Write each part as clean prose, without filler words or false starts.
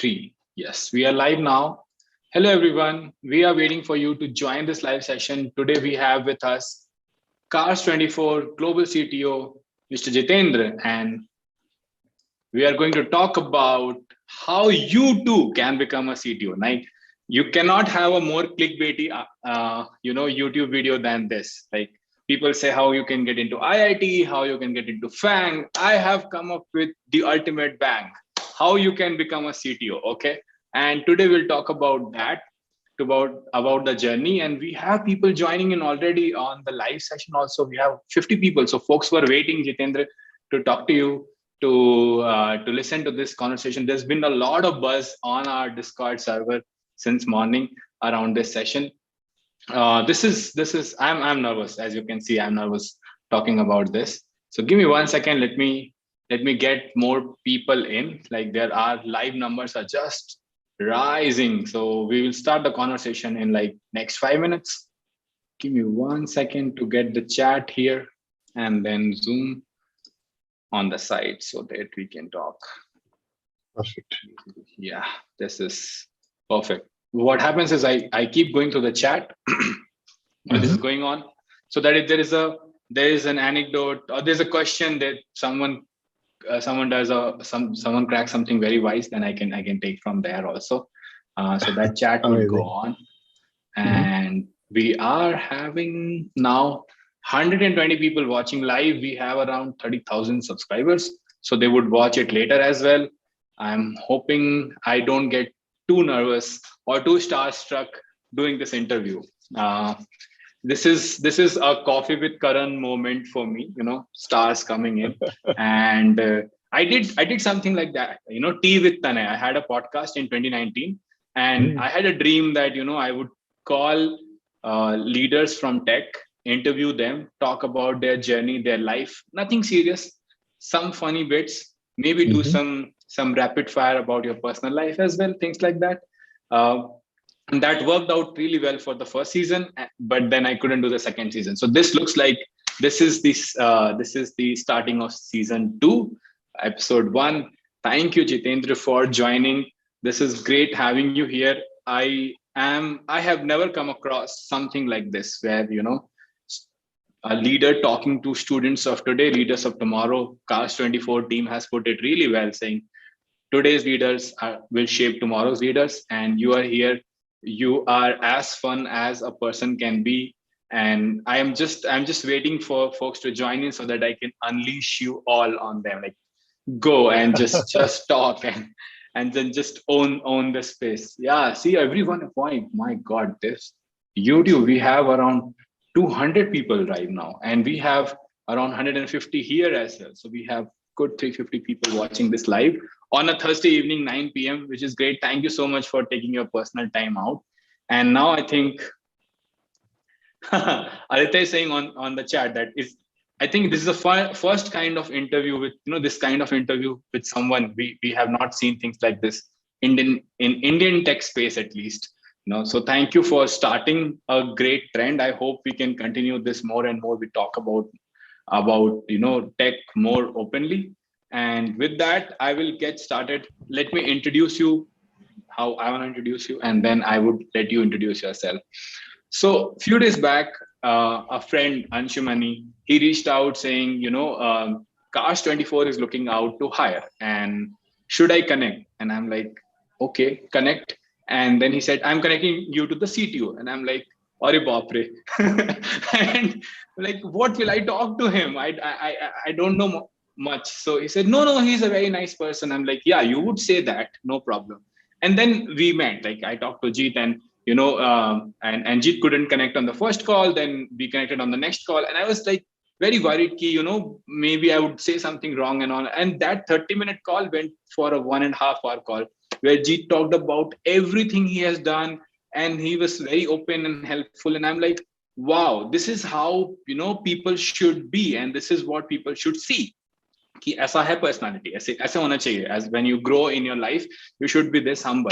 Three. Yes, we are live now. Hello, everyone. We are waiting for you to join this live session. Today, we have with us Cars24 Global CTO, Mr. Jitendra, and we are going to talk about how you too can become a CTO. Like, you cannot have a more clickbaity, YouTube video than this. Like, people say how you can get into IIT, how you can get into FANG. I have come up with the ultimate bang, how you can become a CTO. Okay, and today we'll talk about that, about the journey, and we have people joining in already on the live session. Also, we have 50 people, so folks were waiting, Jitendra, to talk to you, to listen to this conversation. There's been a lot of buzz on our Discord server since morning around this session. This is I'm nervous, as you can see. I'm nervous talking about this. So give me 1 second. Let me get more people in. Like, there are live numbers are just rising. So we will start the conversation in like next 5 minutes. Give me 1 second to get the chat here and then Zoom on the side so that we can talk. Perfect. Yeah, this is perfect. What happens is I keep going through the chat what is going on, so that if there is an anecdote or there's a question that someone cracks something very wise, then I can take from there also. So that chat will go on, and we are having now 120 people watching live. We have around 30,000 subscribers, so they would watch it later as well. I'm hoping I don't get too nervous or too starstruck doing this interview. This is a coffee with Karan moment for me, stars coming in. And I did something like that, Tea with Tanay. I had a podcast in 2019, and I had a dream that, I would call leaders from tech, interview them, talk about their journey, their life, nothing serious, some funny bits, maybe do some rapid fire about your personal life as well, things like that. And that worked out really well for the first season, but then I couldn't do the second season. So this looks like this is the starting of season 2, episode 1. Thank you, Jitendra, for joining. This is great having you here. I have never come across something like this, where a leader talking to students of today, leaders of tomorrow. Cars24 team has put it really well, saying today's leaders will shape tomorrow's leaders, and you are here. You are as fun as a person can be, and I'm just waiting for folks to join in so that I can unleash you all on them. Like, go and just talk and then just own the space. Yeah, see, everyone a point. My God, this YouTube, we have around 200 people right now, and we have around 150 here as well. So we have good 350 people watching this live on a Thursday evening, 9 p.m., which is great. Thank you so much for taking your personal time out. And now I think Aditya is saying on the chat that I think this is the first kind of interview with, this kind of interview with someone. We have not seen things like this in Indian tech space, at least. So thank you for starting a great trend. I hope we can continue this more and more. We talk about tech more openly. And with that, I will get started. Let me introduce you how I want to introduce you, and then I would let you introduce yourself. So a few days back, a friend, Anshumani, he reached out saying, Cars24 is looking out to hire, and should I connect? And I'm like, okay, connect. And then he said, I'm connecting you to the CTO. And I'm like, Are baapre. And like, what will I talk to him? I don't know much. So he said, no, he's a very nice person. I'm like, yeah, you would say that, no problem. And then we met. Like, I talked to Jeet, and and Jeet couldn't connect on the first call. Then we connected on the next call, and I was like very worried ki, maybe I would say something wrong and all. And that 30-minute call went for a 1.5-hour call, where Jeet talked about everything he has done, and he was very open and helpful. And I'm like, wow, this is how people should be, and this is what people should see. कि ऐसा है personality, ऐसे होना चाहिए. As when you grow in your life, you should be this humble.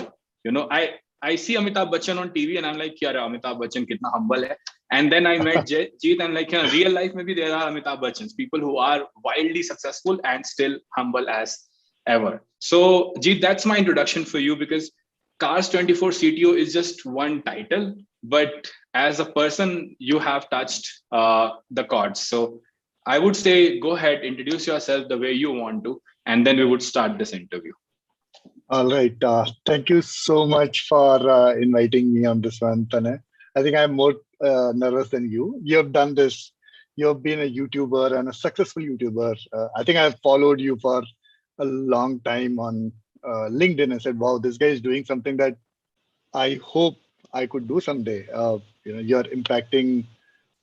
I see Amitabh Bachchan on TV, and I'm like, यार Amitabh Bachchan कितना humble है. And then I met Jeet, and like, real life maybe there are Amitabh Bachchans, people who are wildly successful and still humble as ever. So, Jeet, that's my introduction for you because Cars24 CTO is just one title, but as a person, you have touched the chords. So, I would say go ahead, introduce yourself the way you want to, and then we would start this interview. All right. Thank you so much for inviting me on this one, Tanay. I think I'm more nervous than you. You have done this. You have been a YouTuber and a successful YouTuber. I think I've followed you for a long time on LinkedIn and said, wow, this guy is doing something that I hope I could do someday. You're impacting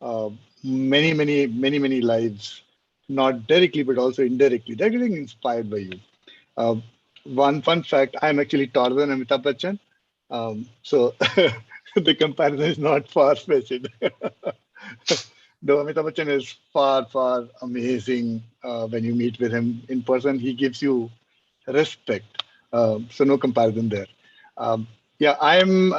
uh, many lives, not directly, but also indirectly. They're getting inspired by you. Uh, One fun fact, I'm actually taller than Amitabh Bachchan. So the comparison is not far-fetched. Though Amitabh Bachchan is far amazing when you meet with him in person, he gives you respect. So no comparison there. Um, yeah, I'm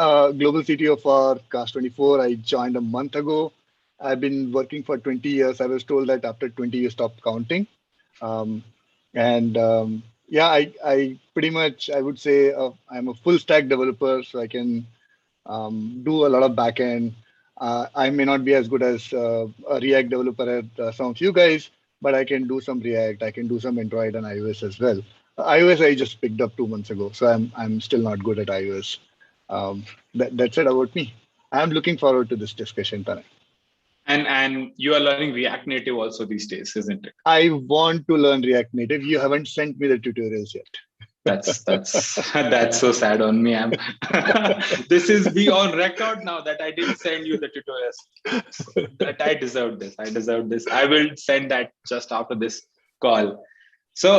global CTO for Cars24. I joined a month ago. I've been working for 20 years. I was told that after 20 you stop counting. Um, and yeah, I pretty much, I would say I'm a full stack developer, so I can do a lot of backend. I may not be as good as a React developer at some of you guys, but I can do some React. I can do some Android and iOS as well. iOS I just picked up 2 months ago, so I'm still not good at iOS. That's it about me. I'm looking forward to this discussion, Tanay. And you are learning React Native also these days, isn't it? I want to learn React Native. You haven't sent me the tutorials yet. That's that's so sad on me. I'm this is be on record now that I didn't send you the tutorials. So that I deserve this. I deserve this. I will send that just after this call. So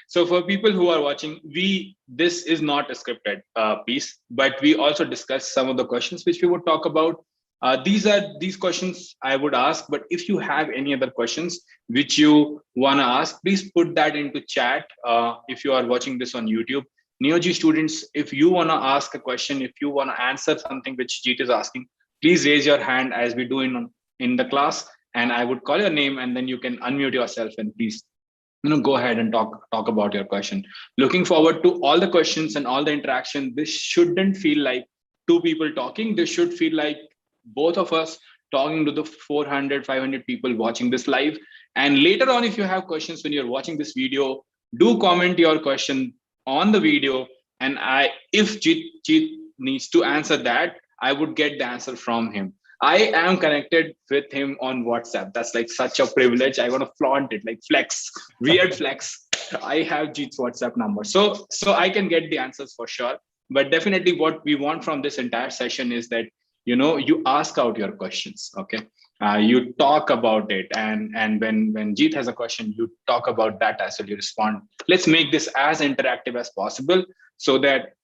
so for people who are watching, this is not a scripted piece, but we also discuss some of the questions which we would talk about. These are these questions I would ask, but if you have any other questions which you want to ask, please put that into chat. If you are watching this on YouTube, NeoG students, if you want to ask a question, if you want to answer something which Jeet is asking, please raise your hand as we do in the class, and I would call your name, and then you can unmute yourself and please go ahead and talk about your question. Looking forward to all the questions and all the interaction. This shouldn't feel like two people talking. This should feel like both of us talking to the 400 500 people watching this live. And later on, if you have questions when you're watching this video, do comment your question on the video, and if Jeet needs to answer that, I would get the answer from him. I am connected with him on WhatsApp. That's like such a privilege. I want to flaunt it, like flex, weird flex. I have Jeet's WhatsApp number, so I can get the answers for sure. But definitely, what we want from this entire session is that you ask out your questions. Okay, you talk about it, and when Jeet has a question, you talk about that as well. You respond. Let's make this as interactive as possible so that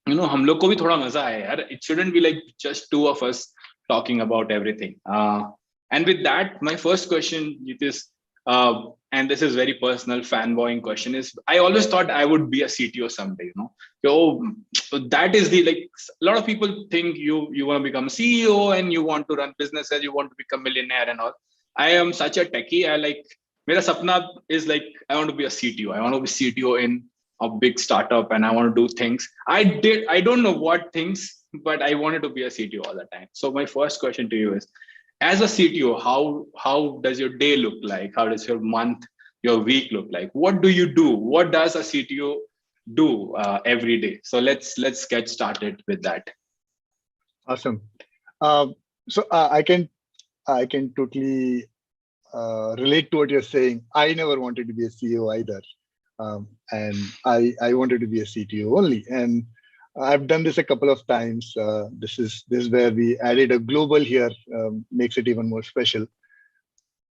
हम लोग को भी थोड़ा मजा आए यार. It shouldn't be like just two of us talking about everything. And with that, my first question is, and this is very personal fanboying question, is I always thought I would be a CTO someday. So that is the, like, a lot of people think you want to become a CEO and you want to run businesses, you want to become a millionaire and all. I am such a techie. Mera sapna is like, I want to be a CTO. I want to be CTO in a big startup, and I want to do things. I don't know what things, but I wanted to be a CTO all the time. So my first question to you is, as a CTO, how does your day look like? How does your month, your week look like? What do you do? What does a CTO do every day? So let's get started with that. Awesome. I can totally relate to what you're saying. I never wanted to be a CEO either. And I wanted to be a CTO only. And I've done this a couple of times. This is where we added a global here, makes it even more special.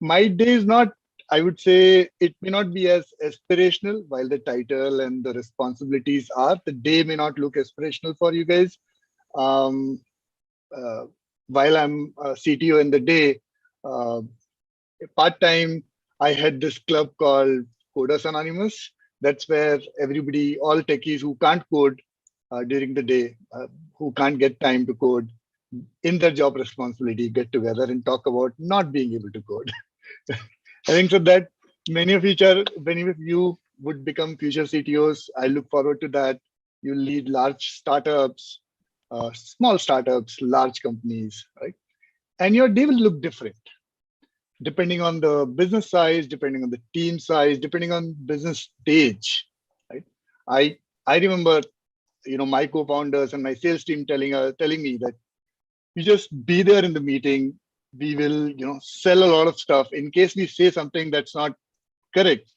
My day is not, I would say, it may not be as aspirational. While the title and the responsibilities are, the day may not look aspirational for you guys. While I'm a CTO in the day, part-time, I had this club called Coders Anonymous. That's where everybody, all techies who can't code during the day, who can't get time to code, in their job responsibility, get together and talk about not being able to code. I think so that many of you would become future CTOs. I look forward to that. You lead large startups, small startups, large companies, right? And your day will look different depending on the business size, depending on the team size, depending on business stage, right? I remember, my co-founders and my sales team telling me that you just be there in the meeting. We will, sell a lot of stuff. In case we say something that's not correct,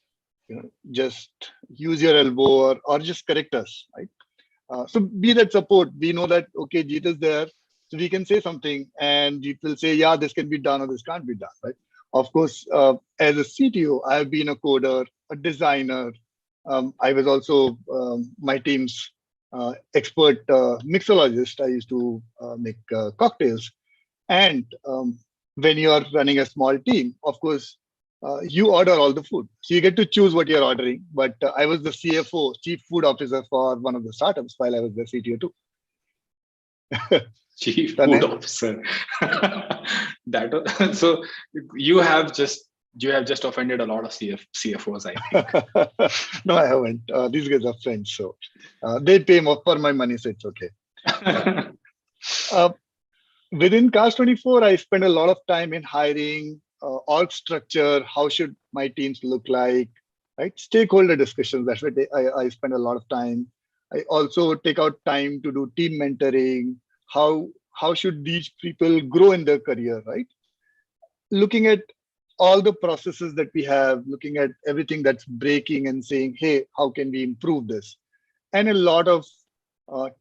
just use your elbow or just correct us, right? So be that support. We know that, okay, Jeet is there, so we can say something and Jeet will say, yeah, this can be done or this can't be done, right? Of course, as a CTO, I have been a coder, a designer. I was also my team's expert mixologist. I used to make cocktails. And when you are running a small team, of course, you order all the food. So you get to choose what you're ordering. But I was the CFO, Chief Food Officer for one of the startups while I was the CTO too. Chief Food Officer. So you have just offended a lot of CFOs, I think. No, I haven't. These guys are friends, so they pay more for my money, so it's okay. Within Cars24, I spend a lot of time in hiring, org structure, how should my teams look like, right? Stakeholder discussions, that's what I spend a lot of time. I also take out time to do team mentoring. How should these people grow in their career, right? Looking at all the processes that we have, looking at everything that's breaking and saying, hey, how can we improve this? And a lot of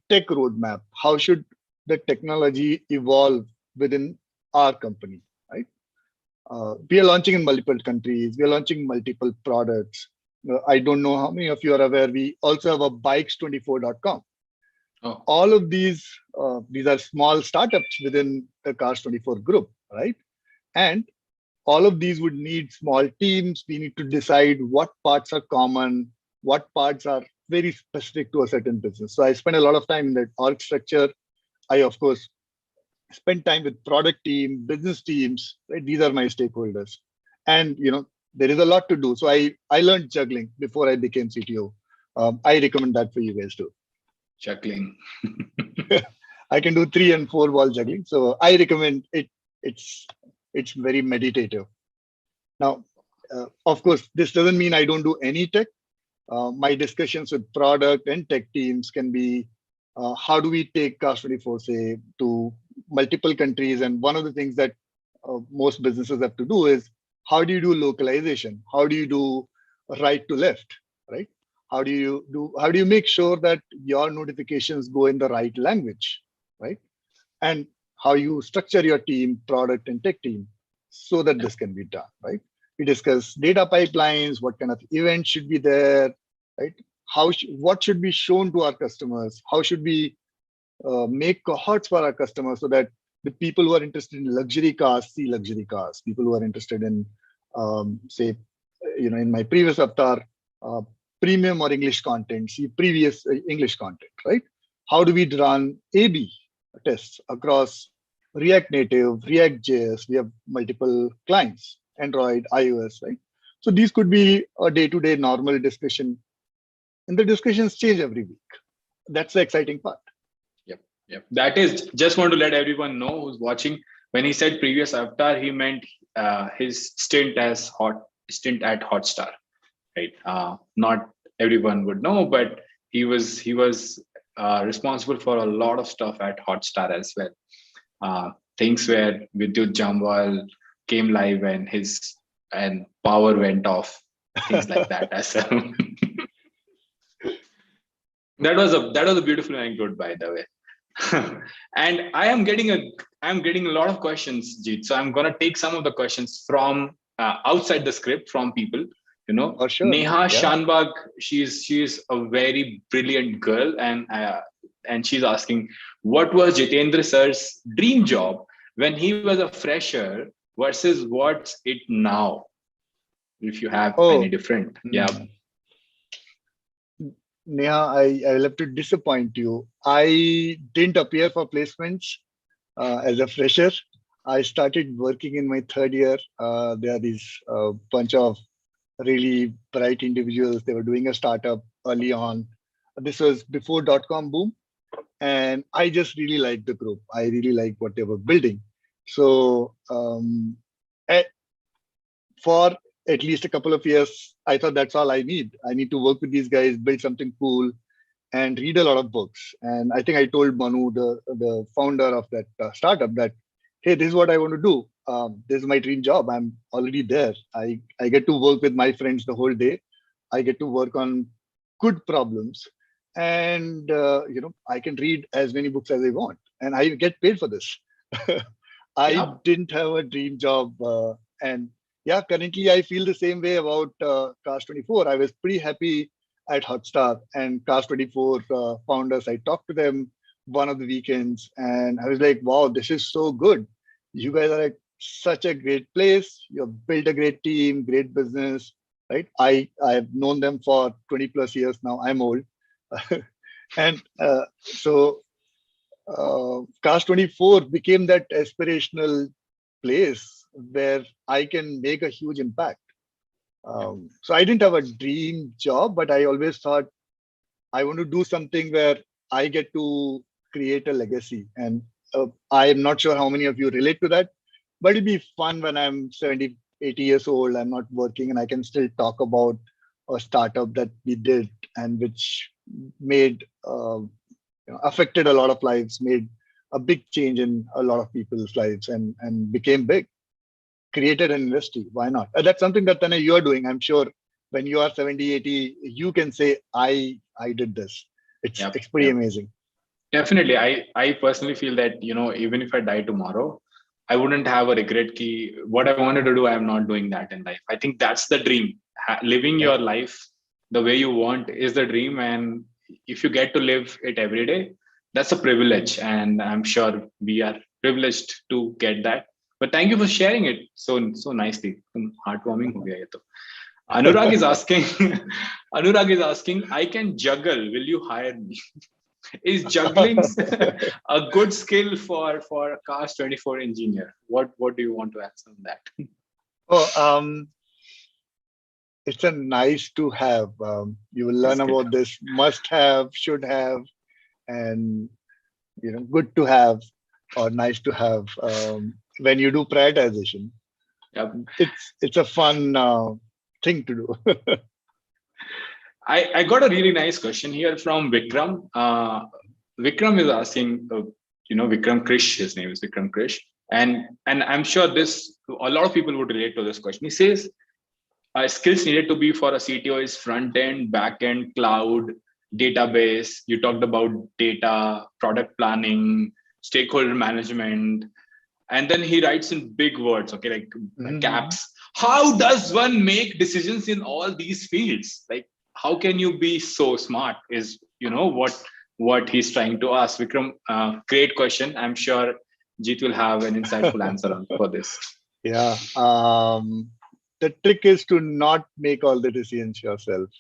tech roadmap. How should the technology evolve within our company, right? We are launching in multiple countries. We are launching multiple products. I don't know how many of you are aware. We also have a bikes24.com. Oh. All of these are small startups within the Cars24 group, right? And all of these would need small teams. We need to decide what parts are common, what parts are very specific to a certain business. So I spend a lot of time in that org structure. I, of course, spend time with product team, business teams, right? These are my stakeholders. And, there is a lot to do. So I learned juggling before I became CTO. I recommend that for you guys too. Juggling. I can do 3 and 4 ball juggling. So I recommend it. It's very meditative. Now, of course, this doesn't mean I don't do any tech. My discussions with product and tech teams can be, how do we take Cars24, say, to multiple countries? And one of the things that most businesses have to do is, how do you do localization? How do you do right to left, right? How do you make sure that your notifications go in the right language, right? And how you structure your team, product and tech team, so that this can be done, right? We discuss data pipelines, what kind of events should be there, right? What should be shown to our customers? How should we make cohorts for our customers so that the people who are interested in luxury cars see luxury cars. People who are interested in, say, in my previous avatar, premium or English content, see previous English content, right? How do we run A/B tests across React Native, React.js? We have multiple clients, Android, iOS, right? So these could be a day-to-day normal discussion, and the discussions change every week. That's the exciting part. Yep. That is, just want to let everyone know who's watching. When he said previous avatar, he meant his stint at Hotstar, right? Not everyone would know, but he was responsible for a lot of stuff at Hotstar as well. Things where Vidyut Jamwal came live and power went off, things like that as well. That was a beautiful anecdote, by the way. And I'm getting a lot of questions, Jeet. So I'm gonna take some of the questions from outside the script from people. Oh, sure. Neha Shanbag, she's a very brilliant girl, and she's asking, what was Jitendra sir's dream job when he was a fresher versus what's it now? If you have any different, yeah. Neha, I will have to disappoint you. I didn't appear for placements as a fresher. I started working in my 3rd year. There are these bunch of really bright individuals. They were doing a startup early on. This was before .com boom. And I just really liked the group. I really liked what they were building. So for at least a couple of years, I thought that's all I need. I need to work with these guys, build something cool, and read a lot of books. And I think I told Manu, the founder of that startup, that, hey, this is what I want to do. This is my dream job. I'm already there. I get to work with my friends the whole day. I get to work on good problems. And I can read as many books as I want. And I get paid for this. I Yeah. didn't have a dream job. And yeah, currently I feel the same way about Cars24. I was pretty happy at Hotstar and Cars24 founders. I talked to them one of the weekends and I was like, wow, this is so good. You guys are at such a great place. You've built a great team, great business, right? I've known them for 20 plus years now. I'm old. And so Cars24 became that aspirational place where I can make a huge impact. So I didn't have a dream job, but I always thought I want to do something where I get to create a legacy. And I am not sure how many of you relate to that, but it'd be fun when I'm 70, 80 years old, I'm not working, and I can still talk about a startup that we did and which made affected a lot of lives, made a big change in a lot of people's lives, and became big, created an industry. Why not? That's something that Tanay, you're doing. I'm sure when you are 70, 80, you can say, I did this. It's pretty amazing. Definitely. I personally feel that, even if I die tomorrow, I wouldn't have a regret key. What I wanted to do, I'm not doing that in life. I think that's the dream. Living your life the way you want is the dream. And if you get to live it every day, that's a privilege. And I'm sure we are privileged to get that. But thank you for sharing it so nicely. Heartwarming ho gaya ye to. Anurag is asking, I can juggle. Will you hire me? Is juggling a good skill for a Cars24 engineer? What do you want to answer on that? Oh, it's a nice to have. You will learn about this must have, should have, and good to have or nice to have when you do prioritization. Yep. It's a fun thing to do. I got a really nice question here from Vikram. Vikram is asking, Vikram Krish, his name is Vikram Krish. And I'm sure a lot of people would relate to this question. He says, skills needed to be for a CTO is front end, back end, cloud, database. You talked about data, product planning, stakeholder management. And then he writes in big words, okay, like caps. How does one make decisions in all these fields? Like, how can you be so smart is, what he's trying to ask. Vikram, great question. I'm sure Jeet will have an insightful answer for this. Yeah. The trick is to not make all the decisions yourself.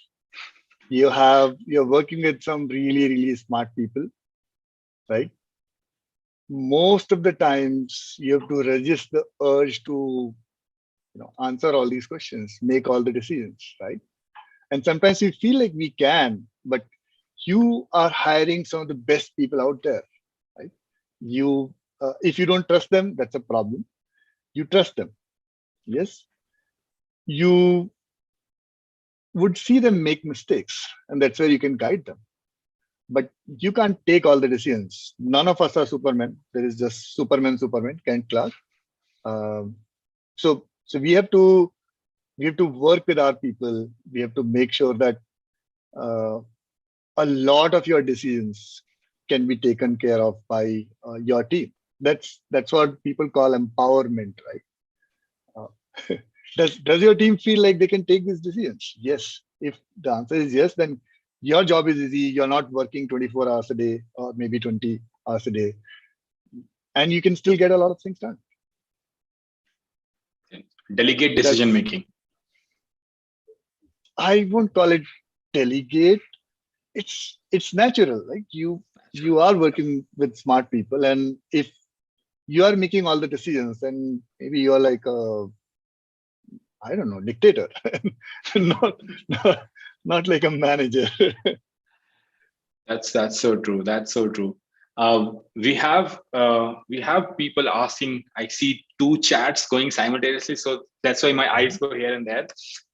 You're working with some really, really smart people, right? Most of the times you have to resist the urge to answer all these questions, make all the decisions, right? And sometimes we feel like we can, but you are hiring some of the best people out there, right? If you don't trust them, that's a problem. You trust them. Yes. You would see them make mistakes, and that's where you can guide them. But you can't take all the decisions. None of us are Superman. There is just Superman, Kent Clark. So we have to work with our people. We have to make sure that a lot of your decisions can be taken care of by your team. That's what people call empowerment, right? Does your team feel like they can take these decisions? Yes. If the answer is yes, then your job is easy. You're not working 24 hours a day or maybe 20 hours a day, and you can still get a lot of things done. Delegate decision making. I won't call it delegate. It's natural. Like you are working with smart people, and if you are making all the decisions, then maybe you're like I don't know, dictator, not, not like a manager. That's so true. That's so true. We have people asking. I see two chats going simultaneously, so that's why my eyes go here and there.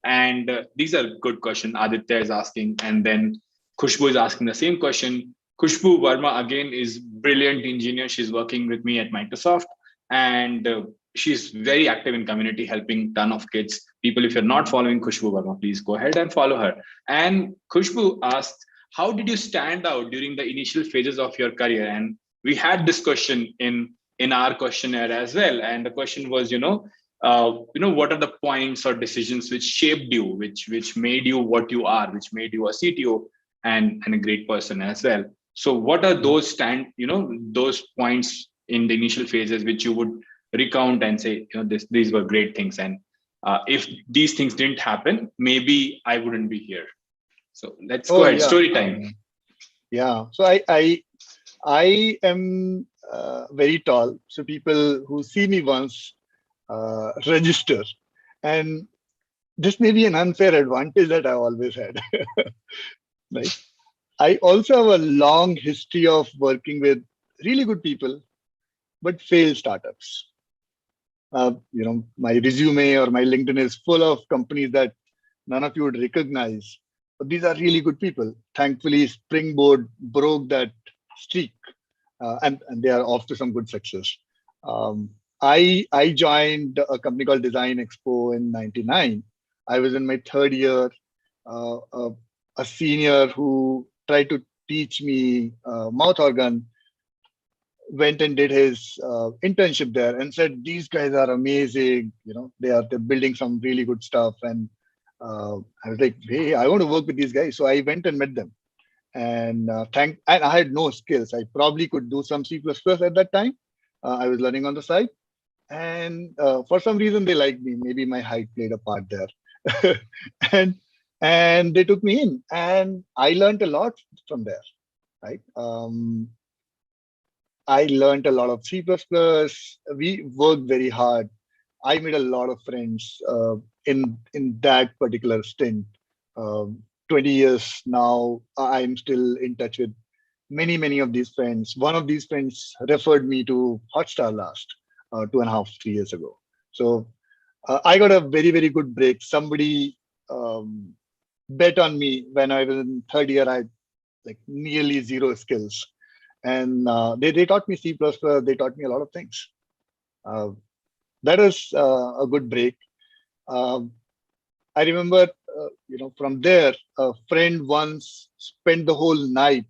And these are good questions. Aditya is asking, and then Khushbu is asking the same question. Khushbu Verma again is brilliant engineer. She's working with me at Microsoft, and she's very active in community, helping ton of kids. People, if you're not following Khushbu Verma, please go ahead and follow her. And Khushbu asked, how did you stand out during the initial phases of your career? And we had this question in our questionnaire as well. And the question was, what are the points or decisions which shaped you, which made you what you are, which made you a CTO and a great person as well. So what are those those points in the initial phases which you would recount and say, these were great things, and if these things didn't happen, maybe I wouldn't be here. So let's go ahead. Yeah. Story time. Yeah. So I am very tall. So people who see me once register, and this may be an unfair advantage that I always had. Right. I also have a long history of working with really good people, but failed startups. My resume or my LinkedIn is full of companies that none of you would recognize. But these are really good people. Thankfully, Springboard broke that streak, and they are off to some good success. I joined a company called Design Expo in '99. I was in my third year. A senior who tried to teach me mouth organ went and did his internship there and said, these guys are amazing. They're building some really good stuff. And I was like, hey, I want to work with these guys. So I went and met them. And and I had no skills. I probably could do some C++ at that time. I was learning on the side. And for some reason, they liked me. Maybe my height played a part there. and they took me in. And I learned a lot from there, right? I learned a lot of C++. We worked very hard. I made a lot of friends in that particular stint. 20 years now, I'm still in touch with many of these friends. One of these friends referred me to Hotstar last 2.5, 3 years ago. So I got a very good break. Somebody bet on me when I was in third year. I had like nearly zero skills. And they taught me C++. They taught me a lot of things. That was a good break. I remember, from there, a friend once spent the whole night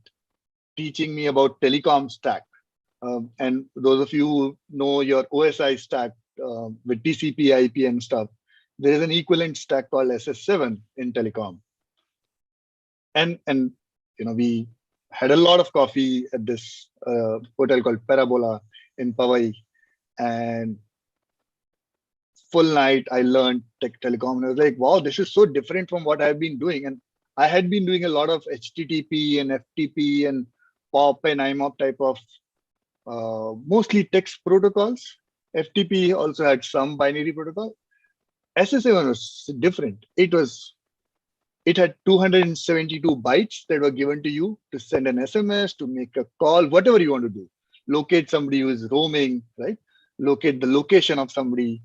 teaching me about telecom stack. And those of you who know your OSI stack with TCP, IP and stuff, there is an equivalent stack called SS7 in telecom. And we had a lot of coffee at this hotel called Parabola in Powai, and full night I learned telecom, and I was like, wow, this is so different from what I've been doing. And I had been doing a lot of HTTP and FTP and POP and IMOP type of mostly text protocols. FTP also had some binary protocol. SS7 was different. It had 272 bytes that were given to you to send an SMS, to make a call, whatever you want to do. Locate somebody who is roaming, right? Locate the location of somebody,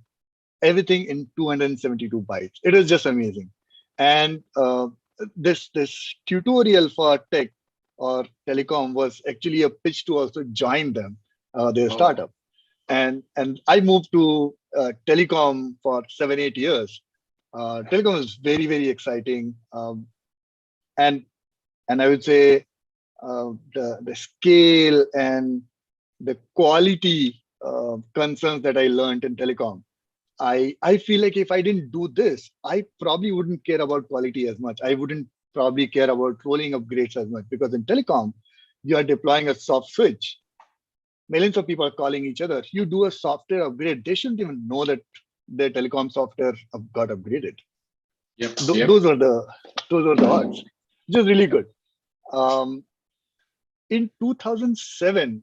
everything in 272 bytes. It is just amazing. And this tutorial for tech or telecom was actually a pitch to also join them, their startup. And I moved to telecom for 7-8 years. Telecom is very exciting, and I would say the scale and the quality concerns that I learned in telecom. I feel like if I didn't do this, I probably wouldn't care about quality as much. I wouldn't probably care about rolling upgrades as much, because in telecom, you are deploying a soft switch. Millions of people are calling each other. You do a software upgrade, they shouldn't even know that their telecom software got upgraded. Yep. Those were the odds. Just really good. In 2007,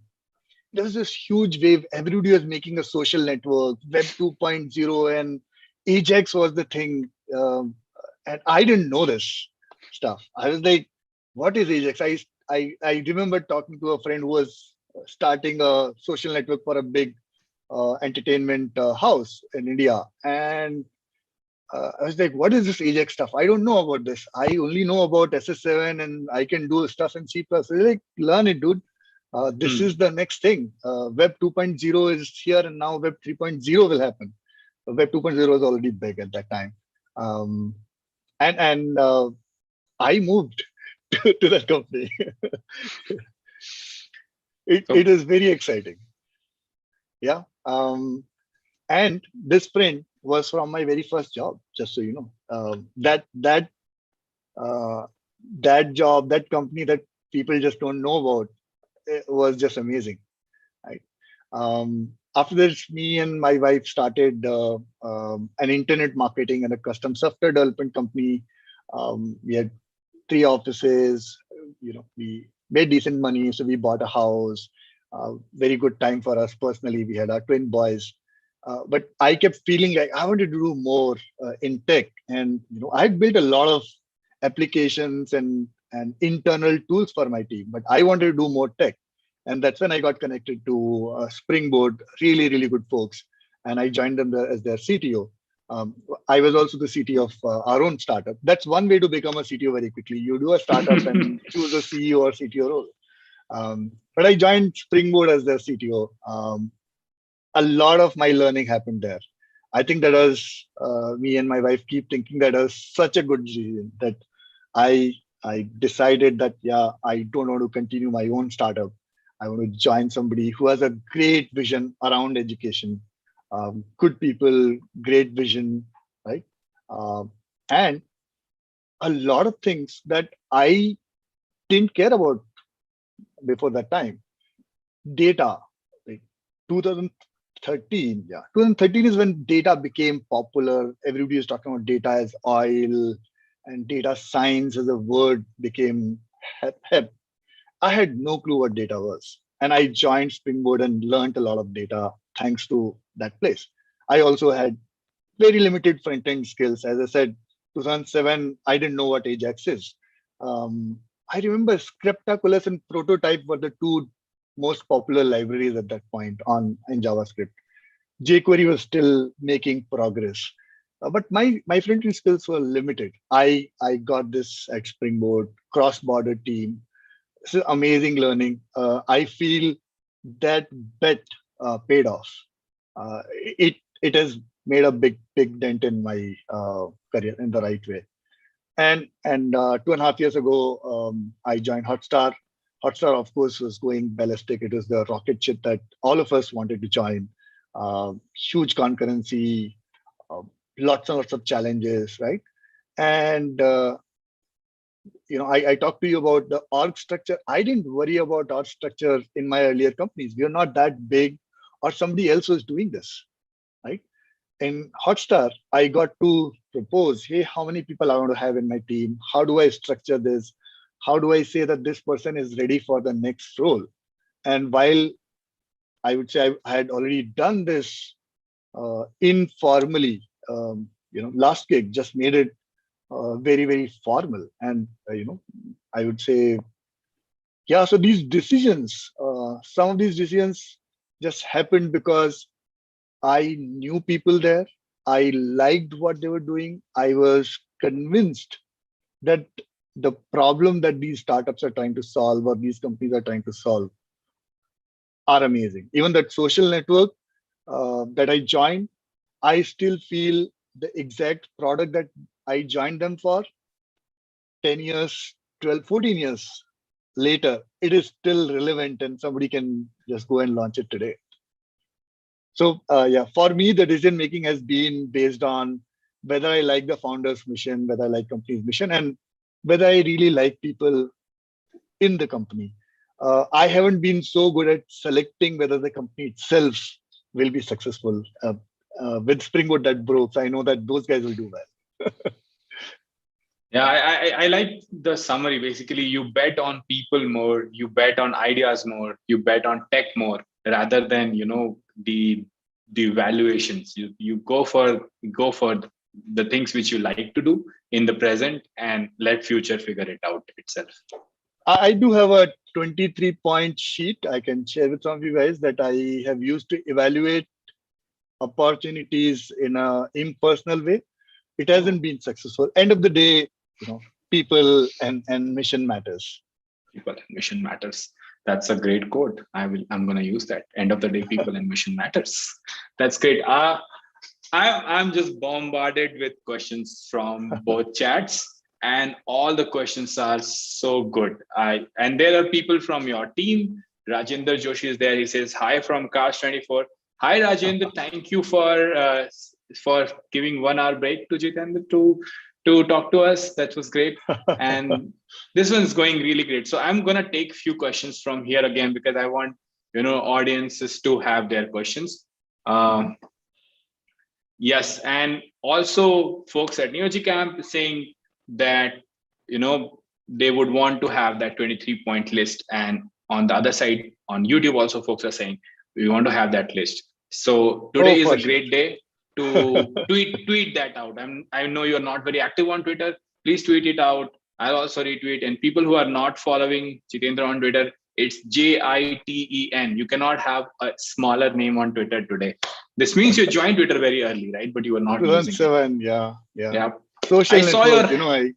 there was this huge wave. Everybody was making a social network, Web 2.0, and Ajax was the thing, and I didn't know this stuff. I was like, "What is Ajax?" I remember talking to a friend who was starting a social network for a big entertainment house in India, and I was like, "What is this Ajax stuff? I don't know about this. I only know about SS7, and I can do stuff in C++." Like, learn it, dude. This is the next thing. Web 2.0 is here, and now Web 3.0 will happen. Web 2.0 was already big at that time. Um, and I moved to that company. It is very exciting. Yeah. And this print was from my very first job, just so you know. Uh, that job, that company that people just don't know about, it was just amazing. Right. After this, me and my wife started an internet marketing and a custom software development company. We had 3 offices. We made decent money, so we bought a house. Very good time for us personally. We had our twin boys, but I kept feeling like I wanted to do more in tech, and I had built a lot of applications and internal tools for my team, but I wanted to do more tech. And that's when I got connected to Springboard, really, really good folks. And I joined them as their CTO. I was also the CTO of our own startup. That's one way to become a CTO very quickly. You do a startup and choose a CEO or CTO role. But I joined Springboard as their CTO. A lot of my learning happened there. I think that was me and my wife keep thinking that was such a good decision that I decided that, yeah, I don't want to continue my own startup. I want to join somebody who has a great vision around education, good people, great vision, right? And a lot of things that I didn't care about before that time. Data, like 2013, yeah. 2013 is when data became popular. Everybody was talking about data as oil, and data science as a word became hip. I had no clue what data was. And I joined Springboard and learned a lot of data thanks to that place. I also had very limited front end skills. As I said, 2007, I didn't know what Ajax is. I remember Scriptaculous and Prototype were the two most popular libraries at that point in JavaScript. jQuery was still making progress. But my front end skills were limited. I got this at Springboard, cross-border team. This is amazing learning. I feel that bet paid off. It has made a big dent in my career in the right way. And 2.5 years ago, I joined Hotstar. Hotstar, of course, was going ballistic. It was the rocket ship that all of us wanted to join. Huge concurrency, lots and lots of challenges, right? And I talked to you about the org structure. I didn't worry about org structure in my earlier companies. We are not that big, or somebody else was doing this, right? In Hotstar, I got to propose, hey, how many people I want to have in my team? How do I structure this? How do I say that this person is ready for the next role? And while I would say I had already done this informally, last gig just made it very, very formal. And, I would say, yeah, so these decisions, some of these decisions just happened because I knew people there. I liked what they were doing. I was convinced that the problem that these startups are trying to solve or these companies are trying to solve are amazing. Even that social network that I joined, I still feel the exact product that I joined them for 10 years, 12, 14 years later, it is still relevant and somebody can just go and launch it today. So yeah, for me, the decision making has been based on whether I like the founder's mission, whether I like company's mission, and whether I really like people in the company. I haven't been so good at selecting whether the company itself will be successful. With Springboard that broke, I know that those guys will do well. Yeah, I like the summary. Basically, you bet on people more, you bet on ideas more, you bet on tech more, rather than the the valuations. You go for the things which you like to do in the present, and let future figure it out itself. I do have a 23-point sheet I can share with some of you guys that I have used to evaluate opportunities in a impersonal way. It hasn't been successful. End of the day, people and mission matters. People and mission matters. That's a great quote. I'm going to use that. End of the day, people and mission matters. That's great. I'm just bombarded with questions from both chats, and all the questions are so good. And there are people from your team. Rajendra Joshi is there. He says, hi from Cars24. Hi, Rajendra. Thank you for giving 1 hour break to Jitendra to talk to us. That was great. And this one's going really great. So I'm going to take a few questions from here again, because I want, audiences to have their questions. Yes. And also folks at neogcamp saying that, they would want to have that 23-point list. And on the other side, on YouTube, also folks are saying, we want to have that list. So today is a great day to tweet that out. I know you're not very active on Twitter. Please tweet it out. I'll also retweet. And people who are not following Jitendra on Twitter, it's Jiten. You cannot have a smaller name on Twitter today. This means you joined Twitter very early, right? But you were not using it. Yeah. Social network,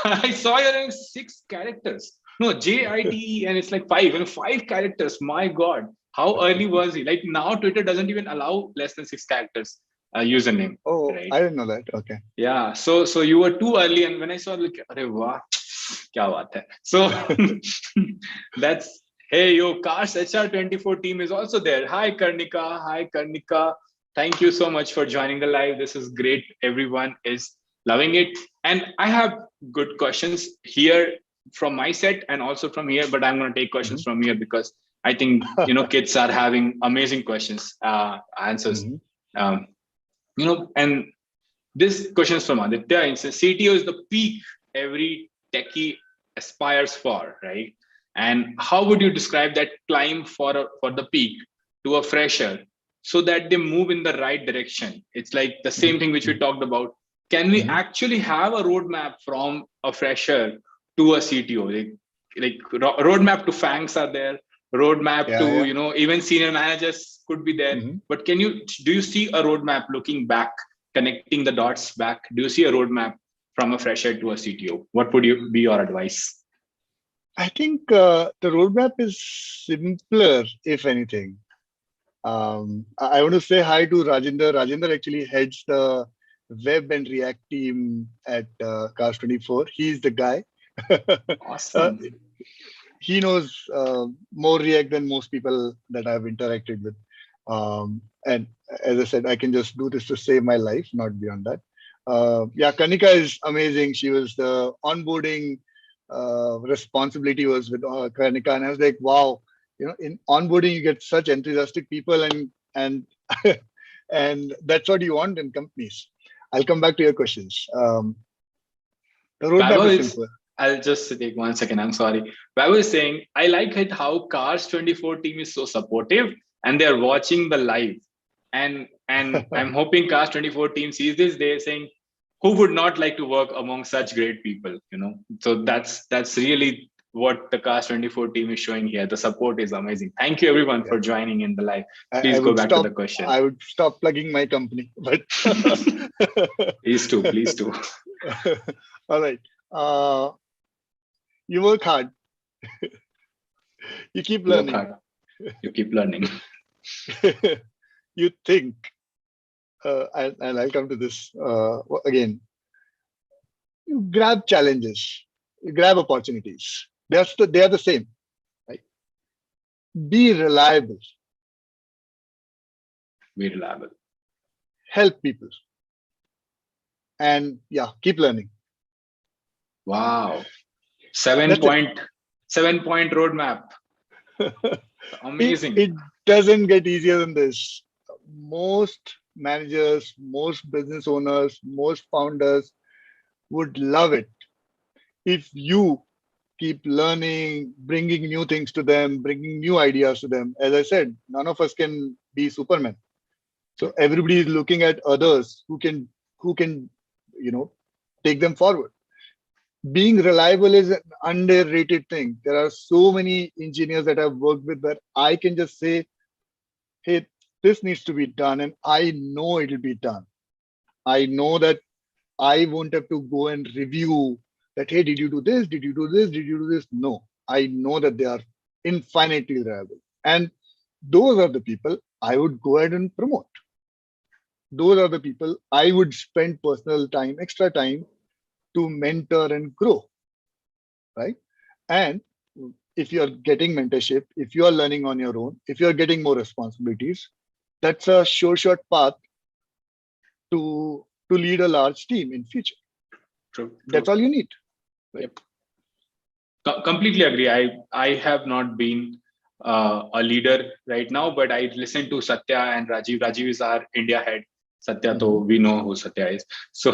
I saw your 6 characters. No, Jiten, it's like 5. 5 characters. My God. How early was he? Like now, Twitter doesn't even allow less than 6 characters username. Oh, right? I didn't know that. Okay. Yeah. So you were too early, and when I saw, like, arey wah, kya baat hai. So that's, hey, yo, Cars HR24 team is also there. Hi, Karnika. Thank you so much for joining the live. This is great. Everyone is loving it. And I have good questions here from my set and also from here, but I'm going to take questions from here because I think, kids are having amazing questions, answers. And this question is from Aditya. It says, CTO is the peak every techie aspires for, right? And how would you describe that climb for the peak to a fresher so that they move in the right direction? It's like the same thing which we talked about. Can we actually have a roadmap from a fresher to a CTO? Like roadmap to FANGs are there, roadmap to, even senior managers could be there. But do you see a roadmap looking back, connecting the dots back? Do you see a roadmap from a fresher to a CTO? What would be your advice? I think the roadmap is simpler, if anything. I want to say hi to Rajendra. Rajendra actually heads the web and React team at Cars24. He's the guy. Awesome. He knows more React than most people that I've interacted with. And as I said, I can just do this to save my life, not beyond that. Kanika is amazing. She was the onboarding responsibility was with Kanika, and I was like, wow, in onboarding you get such enthusiastic people, and and that's what you want in companies. I'll come back to your questions. The roadmap is simple. I'll just take 1 second. I'm sorry. I was saying, I like it how Cars24 team is so supportive and they're watching the live. And I'm hoping Cars24 team sees this. They're saying, who would not like to work among such great people? So that's really what the Cars24 team is showing here. The support is amazing. Thank you everyone for joining in the live. Please go back to the question. I would stop plugging my company, but please do. All right. You work hard. You keep learning. You think, and I'll come to this again. You grab challenges. You grab opportunities. They are the same. Right? Be reliable. Help people. And keep learning. Wow. 7-point roadmap. Amazing. It doesn't get easier than this. Most managers, most business owners, most founders would love it if you keep learning, bringing new things to them, bringing new ideas to them. As I said, none of us can be Superman. So everybody is looking at others who can, take them forward. Being reliable is an underrated thing. There are so many engineers that I've worked with where I can just say, hey, this needs to be done, and I know it'll be done. I know that I won't have to go and review that, hey, did you do this? Did you do this? Did you do this? No, I know that they are infinitely reliable. And those are the people I would go ahead and promote. Those are the people I would spend personal time, extra time to mentor and grow, right? And if you're getting mentorship, if you are learning on your own, if you're getting more responsibilities, that's a sure shot path to lead a large team in future. True. That's all you need. Right? Yep. Completely agree. I have not been a leader right now, but I listen to Satya and Rajiv. Rajiv is our India head. Satya, though we know who Satya is. So,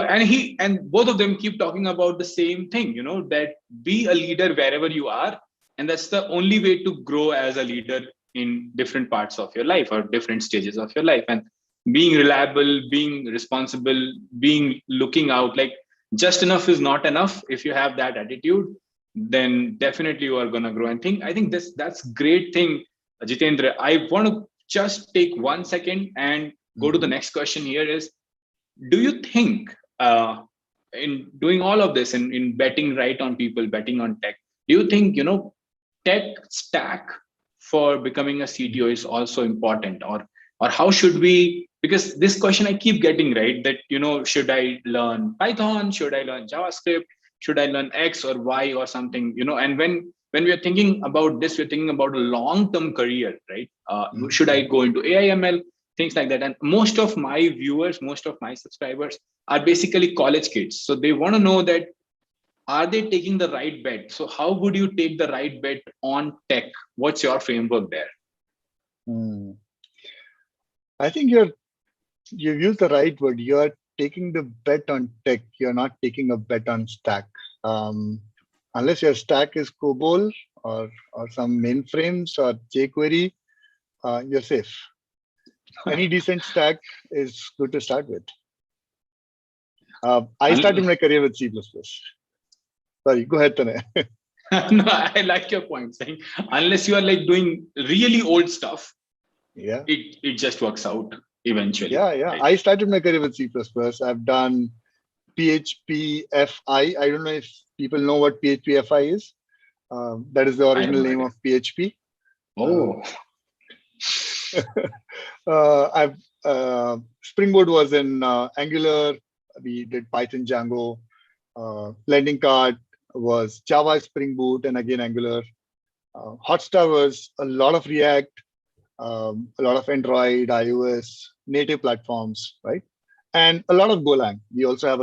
and both of them keep talking about the same thing. That be a leader wherever you are, and that's the only way to grow as a leader in different parts of your life or different stages of your life. And being reliable, being responsible, being looking out, like just enough is not enough. If you have that attitude, then definitely you are going to grow. And I think that's great thing, Jitendra. I want to just take 1 second and go to the next question here is, do you think in doing all of this, in betting right on people, betting on tech, do you think, tech stack for becoming a CTO is also important, or how should we, because this question I keep getting, right, that, should I learn Python? Should I learn JavaScript? Should I learn X or Y or something, and when we are thinking about this, we're thinking about a long-term career, right? Should I go into AI, ML, things like that? And most of my viewers, most of my subscribers are basically college kids. So they want to know that, are they taking the right bet? So how would you take the right bet on tech? What's your framework there? I think you've used the right word. You're taking the bet on tech. You're not taking a bet on stack. Unless your stack is COBOL or some mainframes or jQuery, you're safe. Any decent stack is good to start with. I started my career with C++. Sorry, go ahead, Tanay. No, I like your point, saying unless you are like doing really old stuff, yeah, it just works out eventually. Yeah. Right? I started my career with C++. I've done PHP FI. I don't know if people know what PHP FI is. That is the original name of PHP. Oh. I've Springboard was in Angular. We did Python, Django. Landing card was Java, Spring Boot, and again Angular. Hotstar was a lot of React, a lot of Android, iOS, native platforms, right? And a lot of Golang. We also have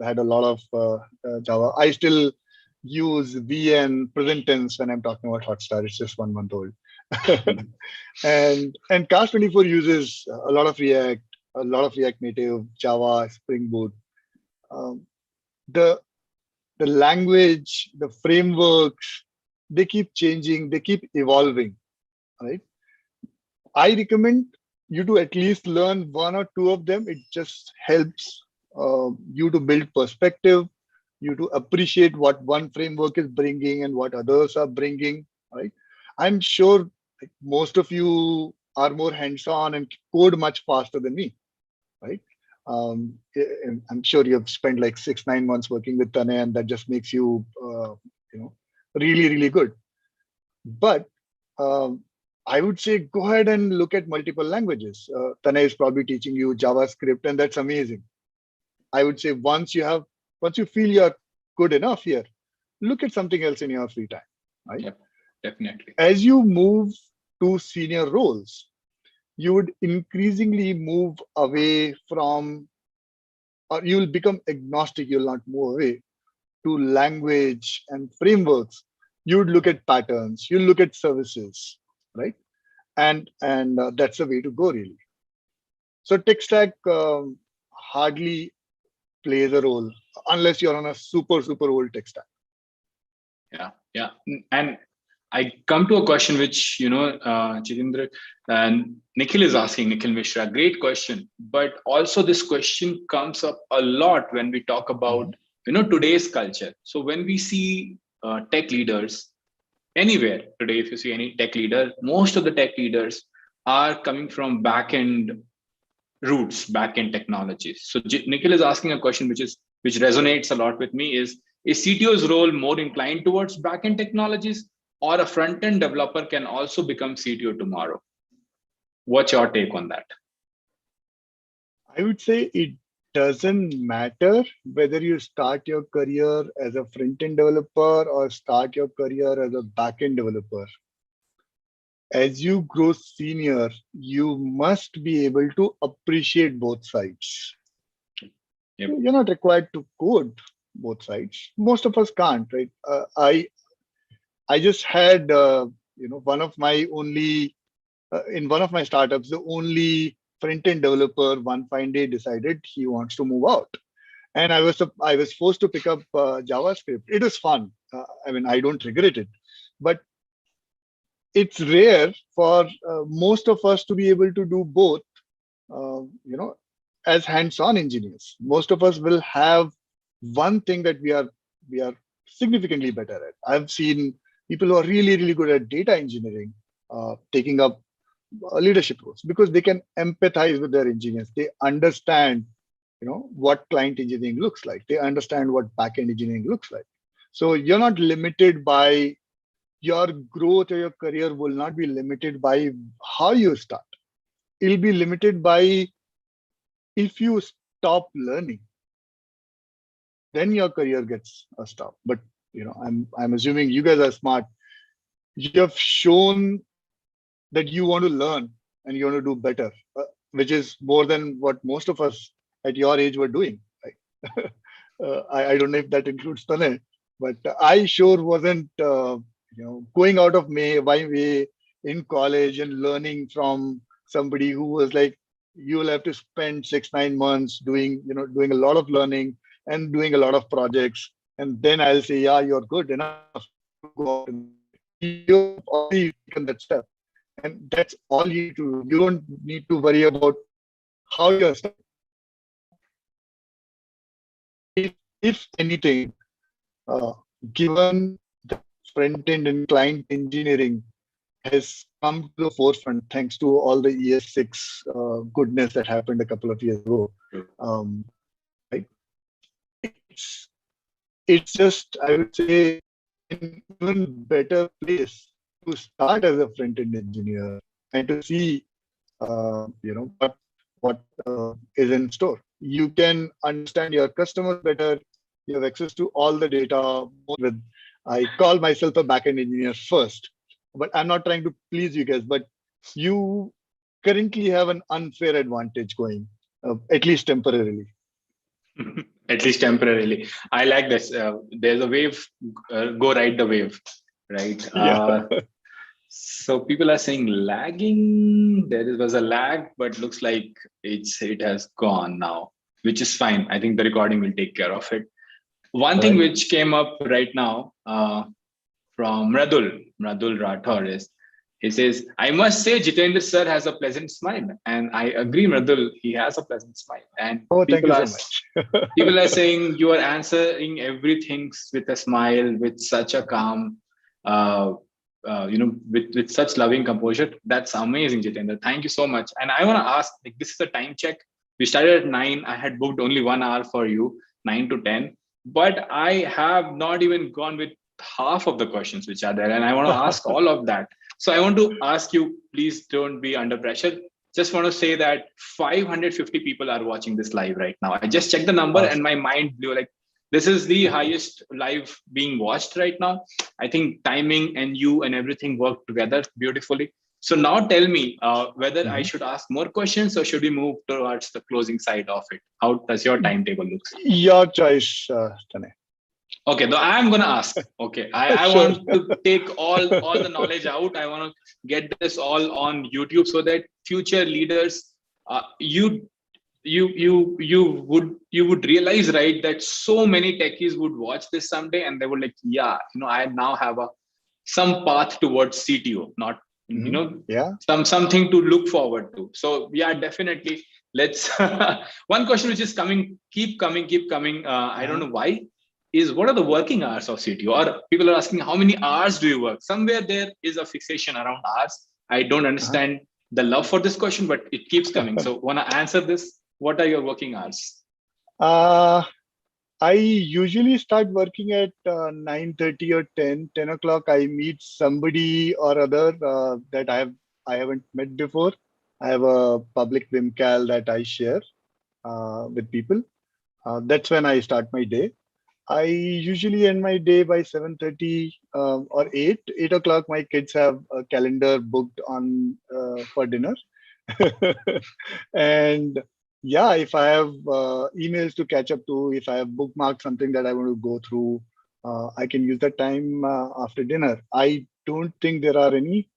had a lot of Java. I still use VN present tense when I'm talking about Hotstar. It's just 1 month old. and Cars24 uses a lot of React, Native, Java, Spring Boot. The language, the frameworks, they keep changing, they keep evolving, right? I recommend you to at least learn 1 or 2 of them. It just helps you to build perspective, you to appreciate what one framework is bringing and what others are bringing, right? I'm sure most of you are more hands-on and code much faster than me, right? I'm sure you've spent like 6-9 months working with Tanay, and that just makes you, really, really good. But I would say go ahead and look at multiple languages. Tanay is probably teaching you JavaScript, and that's amazing. I would say once you feel you're good enough here, look at something else in your free time, right? Yep, definitely. As you move to senior roles, you would increasingly move away from, or you'll become agnostic, you'll not move away to language and frameworks. You would look at patterns, you'll look at services, right? And that's the way to go, really. So tech stack hardly plays a role unless you're on a super old tech stack. Yeah. And I come to a question which, Jitendra and Nikhil is asking, Nikhil Mishra, great question. But also this question comes up a lot when we talk about, today's culture. So when we see tech leaders anywhere today, if you see any tech leader, most of the tech leaders are coming from back-end roots, back-end technologies. So Nikhil is asking a question which resonates a lot with me is CTO's role more inclined towards back-end technologies, or a front-end developer can also become CTO tomorrow? What's your take on that? I would say it doesn't matter whether you start your career as a front-end developer or start your career as a back-end developer. As you grow senior, you must be able to appreciate both sides. Yep. You're not required to code both sides. Most of us can't, right? I just had, one of my only, in one of my startups, the only front-end developer one fine day decided he wants to move out. And I was forced to pick up JavaScript. It was fun. I don't regret it. But it's rare for most of us to be able to do both, as hands-on engineers. Most of us will have one thing that we are significantly better at. I've seen people who are really, really good at data engineering taking up leadership roles because they can empathize with their engineers. They understand, what client engineering looks like. They understand what backend engineering looks like. So you're not limited by your growth, or your career will not be limited by how you start. It'll be limited by if you stop learning, then your career gets a stop. But I'm assuming you guys are smart. You have shown that you want to learn and you want to do better, which is more than what most of us at your age were doing. Right? I don't know if that includes Tanay, but I sure wasn't, going out of my way in college and learning from somebody who was like, you will have to spend 6-9 months doing a lot of learning and doing a lot of projects, and then I'll say, yeah, you're good enough to go out. And you've already taken that step, and that's all you need to do. You don't need to worry about how you're starting. If anything, given the front end and client engineering has come to the forefront thanks to all the ES6 goodness that happened a couple of years ago. Right? It's just, I would say, an even better place to start as a front-end engineer and to see, what is in store. You can understand your customers better. You have access to all the data. I call myself a backend engineer first, but I'm not trying to please you guys. But you currently have an unfair advantage going, at least temporarily. At least temporarily. I like this. There's a wave. Go ride the wave, right? Yeah. So people are saying lagging. There was a lag, but looks like it has gone now, which is fine. I think the recording will take care of it. One thing which came up right now from Radul Rathor is, he says, I must say Jitendra sir has a pleasant smile. And I agree, Radul, he has a pleasant smile. And thank you so much. People are saying you are answering everything with a smile, with such a calm, with such loving composure. That's amazing, Jitendra. Thank you so much. And I want to ask, this is a time check. We started at 9. I had booked only 1 hour for you, 9 to 10. But I have not even gone with half of the questions which are there. And I want to ask all of that. So I want to ask you, please don't be under pressure. Just want to say that 550 people are watching this live right now. I just checked the number and my mind blew. Like, this is the highest live being watched right now. I think timing and you and everything work together beautifully. So now tell me whether I should ask more questions or should we move towards the closing side of it? How does your timetable look? Your choice, Tanay. Okay, though I'm gonna ask. Okay, I Sure. want to take all the knowledge out. I want to get this all on YouTube so that future leaders, you would realize, right, that so many techies would watch this someday and they would like, yeah, I now have a some path towards CTO, not something to look forward to. So yeah, definitely. Let's one question which is keep coming. I don't know why. Is what are the working hours of CTO? Or people are asking how many hours do you work? Somewhere there is a fixation around hours. I don't understand the love for this question, but it keeps coming. So want to answer this? What are your working hours? I usually start working at 9:30 or 10 o'clock. I meet somebody or other that I haven't met before. I have a public Vimcal that I share with people. That's when I start my day. I usually end my day by 7:30 or 8 o'clock. My kids have a calendar booked on for dinner. And yeah, if I have emails to catch up to, if I have bookmarked something that I want to go through, I can use that time after dinner. I don't think there are any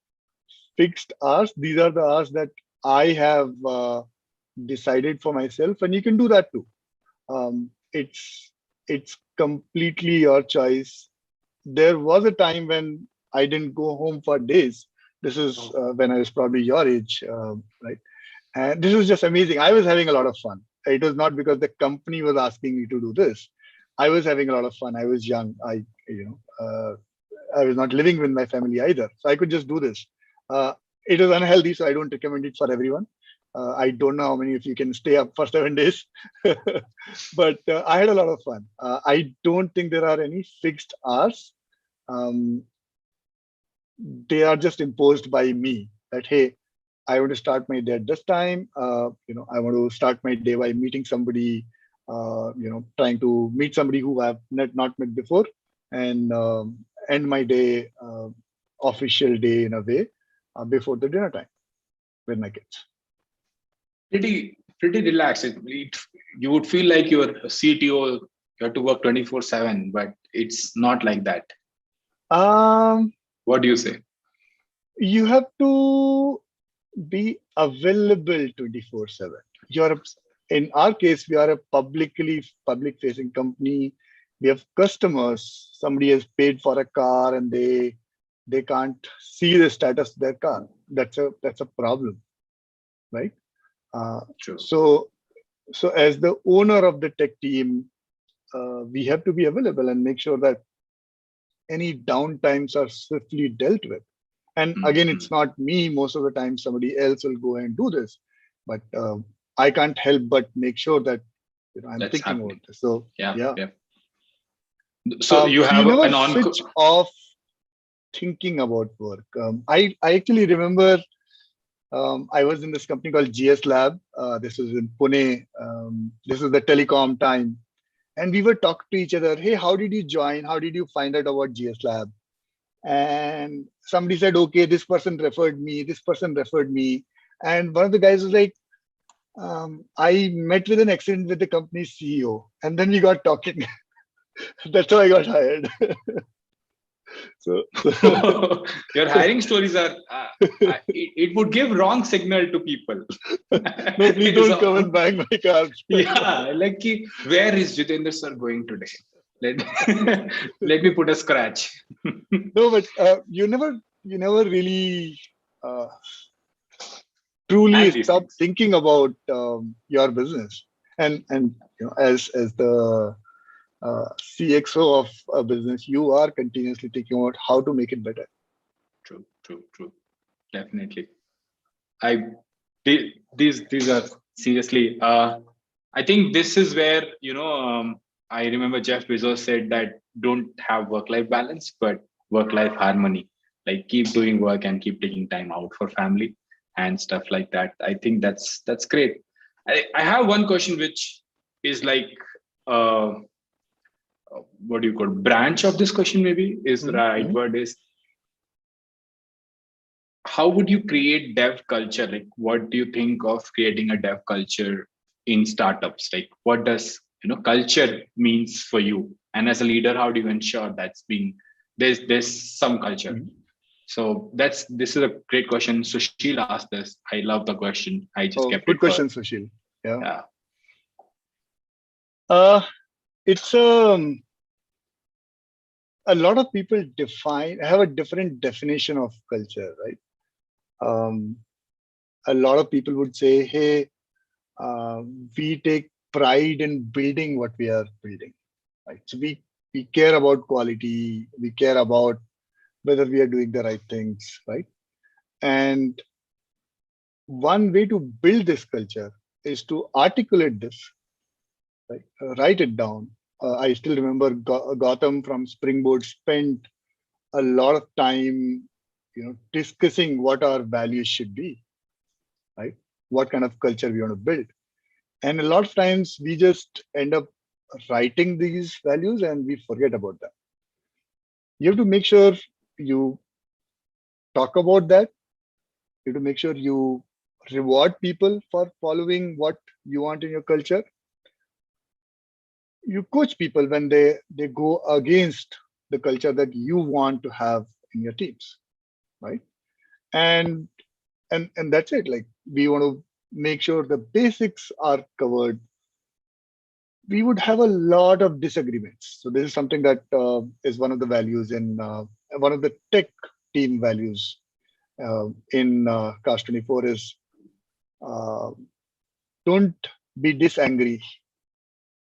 fixed hours. These are the hours that I have decided for myself, and you can do that too. It's completely your choice. There was a time when I didn't go home for days. This is when I was probably your age, right? And this was just amazing. I was having a lot of fun. It was not because the company was asking me to do this. I was having a lot of fun. I was young. I was not living with my family either, so I could just do this. It was unhealthy, so I don't recommend it for everyone. I don't know how many of you can stay up for 7 days, but I had a lot of fun. I don't think there are any fixed hours. They are just imposed by me that, hey, I want to start my day at this time. I want to start my day by meeting somebody, trying to meet somebody who I've not met before, and end my day, official day in a way, before the dinner time with my kids. Pretty relaxed. You would feel like you're a CTO, you have to work 24/7, but it's not like that. What do you say? You have to be available 24/7. In our case, we are a public-facing company. We have customers. Somebody has paid for a car and they can't see the status of their car. That's a problem, right? True. So as the owner of the tech team, we have to be available and make sure that any downtimes are swiftly dealt with. And again, it's not me. Most of the time, somebody else will go and do this. But I can't help but make sure that I'm that's thinking happening. about this. So yeah. So you have never switch off thinking about work. I actually remember I was in this company called GS Lab. This was in Pune. This was the telecom time. And we were talking to each other, hey, how did you join? How did you find out about GS Lab? And somebody said, okay, this person referred me. This person referred me. And one of the guys was like, I met with an accident with the company's CEO. And then we got talking. That's how I got hired. So your hiring stories are it would give wrong signal to people. No, please don't come and bang my car. Yeah, like where is Jitendra sir going today? Let me put a scratch. No, but you never really truly stop thinking about your business, and as the CXO of a business, you are continuously thinking about how to make it better. True. Definitely. These are seriously. I think this is where I remember Jeff Bezos said that don't have work-life balance, but work-life harmony. Like keep doing work and keep taking time out for family and stuff like that. I think that's great. I have one question which is like what do you call branch of this question? Maybe is the right word is. How would you create dev culture? Like, what do you think of creating a dev culture in startups? Like, what does culture means for you? And as a leader, how do you ensure that's being there's some culture? So this is a great question. Sushil asked this. I love the question. I just kept good it. Good question, Sushil. Yeah. It's a lot of people have a different definition of culture, right? A lot of people would say, hey, we take pride in building what we are building, right? So we care about quality, we care about whether we are doing the right things, right? And one way to build this culture is to articulate this, right? Write it down. I still remember Gautam from Springboard spent a lot of time, discussing what our values should be, right? What kind of culture we want to build. And a lot of times we just end up writing these values and we forget about them. You have to make sure you talk about that. You have to make sure you reward people for following what you want in your culture. You coach people when they go against the culture that you want to have in your teams, right? And that's it. Like, we want to make sure the basics are covered. We would have a lot of disagreements. So this is something that is one of the values in one of the tech team values in Cars24 is don't be disangry,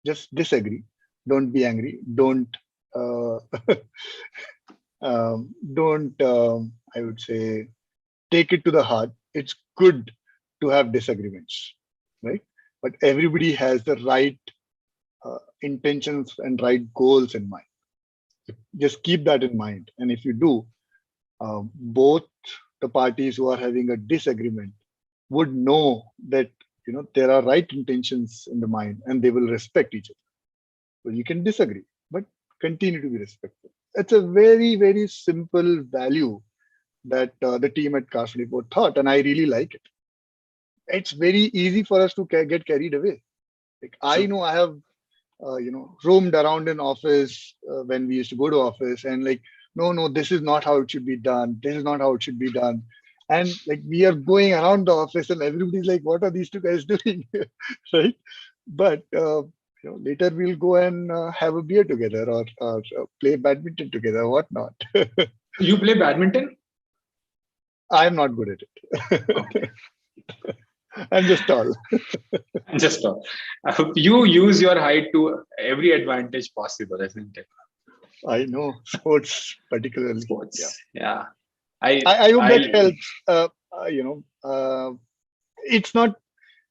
just disagree. Don't be angry. Don't I would say, take it to the heart. It's good to have disagreements, right? But everybody has the right intentions and right goals in mind. Just keep that in mind. And if you do, both the parties who are having a disagreement would know that there are right intentions in the mind, and they will respect each other. So you can disagree, but continue to be respectful. It's a very, very simple value that the team at Cars24 thought, and I really like it. It's very easy for us to get carried away. Like, I know I have roamed around in office when we used to go to office, and like, no, this is not how it should be done. This is not how it should be done. And like, we are going around the office and everybody's like, what are these two guys doing? Right? But later we'll go and have a beer together or play badminton together or whatnot. You play badminton? I'm not good at it. Okay. I'm just tall. Just tall. You use your height to every advantage possible, isn't it? I know, sports particularly. Sports. Yeah. I hope that helps.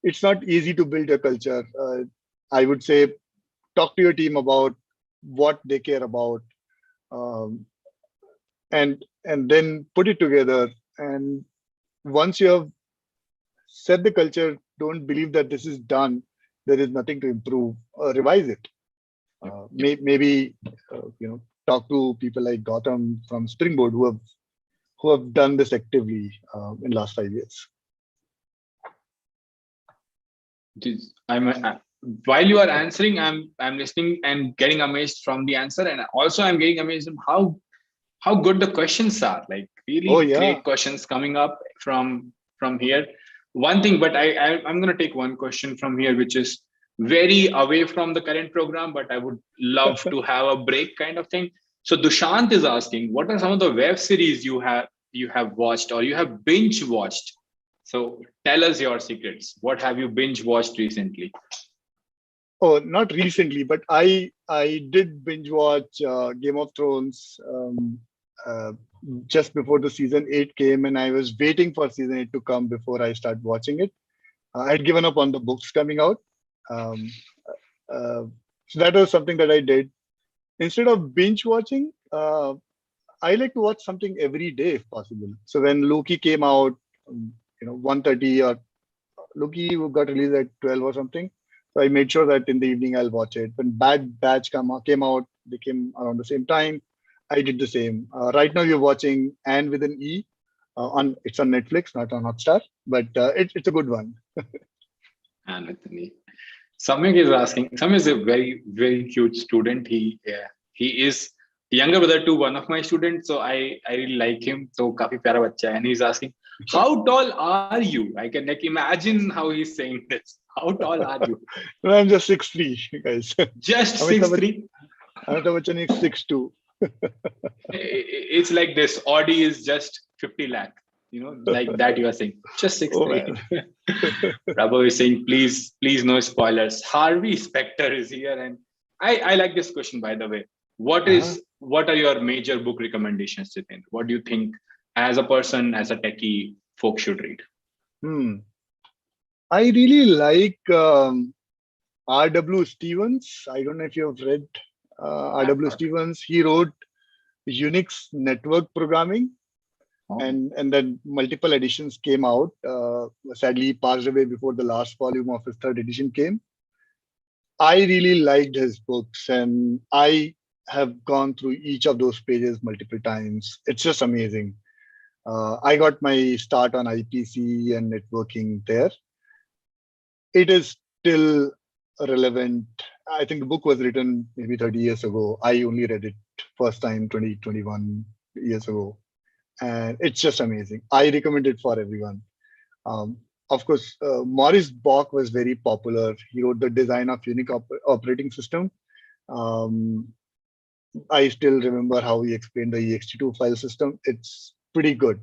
It's not easy to build a culture. I would say, talk to your team about what they care about, and then put it together. And once you have set the culture, don't believe that this is done. There is nothing to improve. Revise it. Maybe talk to people like Gautam from Springboard who have done this actively in the last 5 years. While you are answering, I'm listening and getting amazed from the answer, and also I'm getting amazed at how good the questions are. Like, really great questions coming up from here. One thing, but I'm going to take one question from here, which is very away from the current program, but I would love to have a break kind of thing. So Dushant is asking, what are some of the web series you have watched or you have binge watched? So tell us your secrets. What have you binge watched recently? Oh, not recently, but I did binge watch Game of Thrones just before the season 8 came, and I was waiting for season 8 to come before I start watching it. I had given up on the books coming out. So that was something that I did. Instead of binge watching, I like to watch something every day if possible. So when Loki came out, 1:30, or Loki got released at 12 or something. So I made sure that in the evening I'll watch it. When Bad Batch came out, they came around the same time. I did the same. Right now we're watching Anne with an E. It's on Netflix, not on Hotstar, but it's a good one. Anne with an E. Samyak is asking. Samyak is a very, very cute student. He is younger brother to one of my students, so I really like him. So काफी प्यारा बच्चा है. And he's asking, how tall are you? I can imagine how he's saying this. How tall are you? No, I'm just 6'3", guys. Just 6'3". Amitabh Bachchan is 6'2". It's like this. Audi is just 50 lakh. Like that you are saying. Just Oh 6'3". man. Prabhu is saying, please, no spoilers. Harvey Specter is here, and I like this question, by the way. Uh-huh. What are your major book recommendations, Jitendra? What do you think, as a person, as a techie, folks should read? I really like R.W. Stevens. I don't know if you have read I've R.W. heard. Stevens. He wrote Unix network programming, Oh, and then multiple editions came out. Sadly, he passed away before the last volume of his third edition came. I really liked his books, and I have gone through each of those pages multiple times. It's just amazing. I got my start on IPC and networking there. It is still relevant. I think the book was written maybe 30 years ago. I only read it first time 20, 21 years ago. And it's just amazing. I recommend it for everyone. Of course, Maurice Bock was very popular. He wrote the design of Unix operating system. Um, I still remember how he explained the ext2 file system. It's pretty good.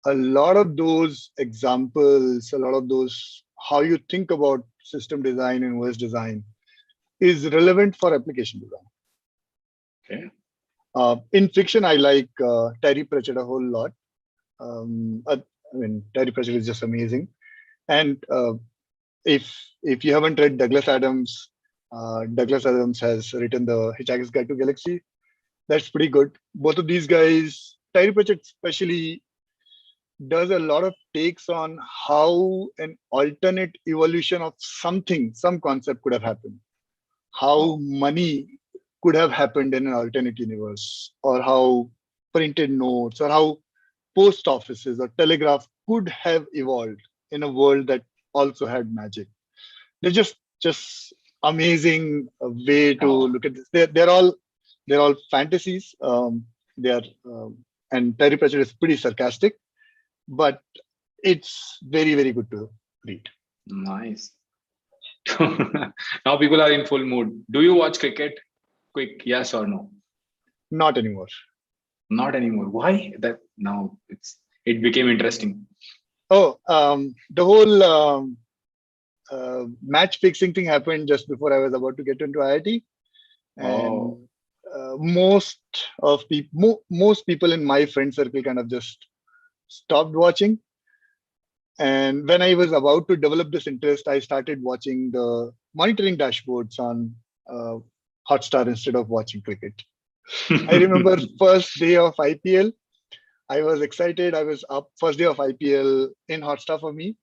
A lot of those examples, a lot of those, how you think about system design and OS design is relevant for application design. okay. In fiction, I like Terry Pratchett a whole lot. I mean, Terry Pratchett is just amazing. And if you haven't read Douglas Adams, Douglas Adams has written the Hitchhiker's Guide to Galaxy. That's pretty good. Both of these guys, Terry Pratchett especially, does a lot of takes on how an alternate evolution of something, some concept could have happened. How Oh, money could have happened in an alternate universe, or how printed notes, or how post offices or telegraph could have evolved in a world that also had magic. They're just amazing way to oh, look at this. They're all fantasies. They are and Terry Pratchett is pretty sarcastic, but it's very, very good to read. nice. Now people are in full mood. Do you watch cricket? Quick, yes or no? Not anymore. Not anymore. Why? That now it became interesting. Oh, the whole match fixing thing happened just before I was about to get into IIT, and Oh, most people in my friend circle kind of just stopped watching. And when I was about to develop this interest, I started watching the monitoring dashboards on uh, Hotstar instead of watching cricket. I remember first day of IPL. I was excited. I was up first day of IPL in Hotstar for me.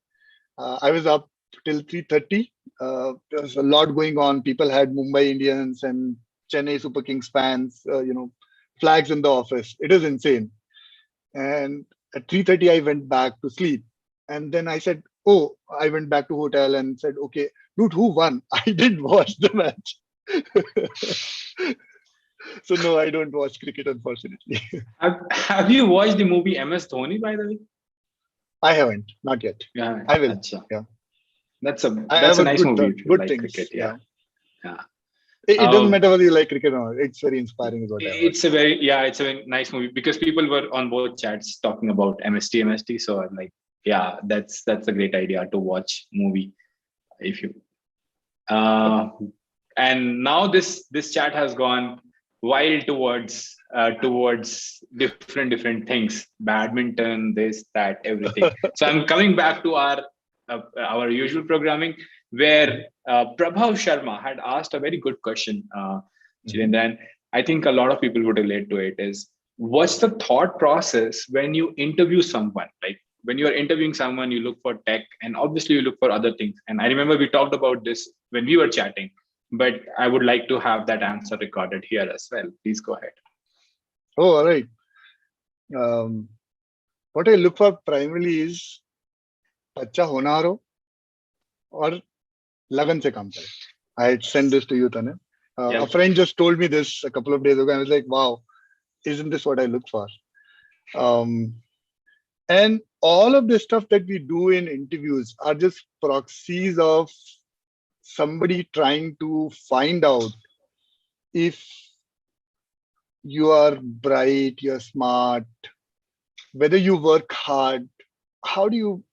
I was up till 3:30. There was a lot going on. People had Mumbai Indians and Chennai Super Kings fans, flags in the office. It is insane. And at 3:30, I went back to sleep. And then I said, oh, I went back to hotel and said, okay, dude, who won? I didn't watch the match. So no, I don't watch cricket, unfortunately. have you watched the movie MS Dhoni, by the way? I haven't, not yet. Yeah, I will. acha. Yeah. I That's have a a nice movie if you good like cricket. things. Yeah, Yeah. yeah. It doesn't matter whether you like cricket or not. It's very inspiring, is what I heard. It's a very nice movie because people were on both chats talking about MST. So I'm like, yeah, that's a great idea to watch movie if you. Uh, and now this chat has gone wild towards different things, badminton, this, that, everything. So I'm coming back to our usual programming, where Prabhav Sharma had asked a very good question, Mhm. Chirendra, and I think a lot of people would relate to it. Is what's the thought process when you interview someone? Like when you are interviewing someone, you look for tech, and obviously you look for other things. And I remember we talked about this when we were chatting, but I would like to have that answer recorded here as well. Please go ahead. Oh, all right. Um, what I look for primarily is अच्छा होनहार हो और लगन से काम करे. I had sent this to you, Tane. A Yep. friend just told me this a couple of days ago. I was like, wow, isn't this what I look for? Um, and all of the stuff that we do in interviews are just proxies of somebody trying to find out if you are bright, you're smart, whether you work hard, how do you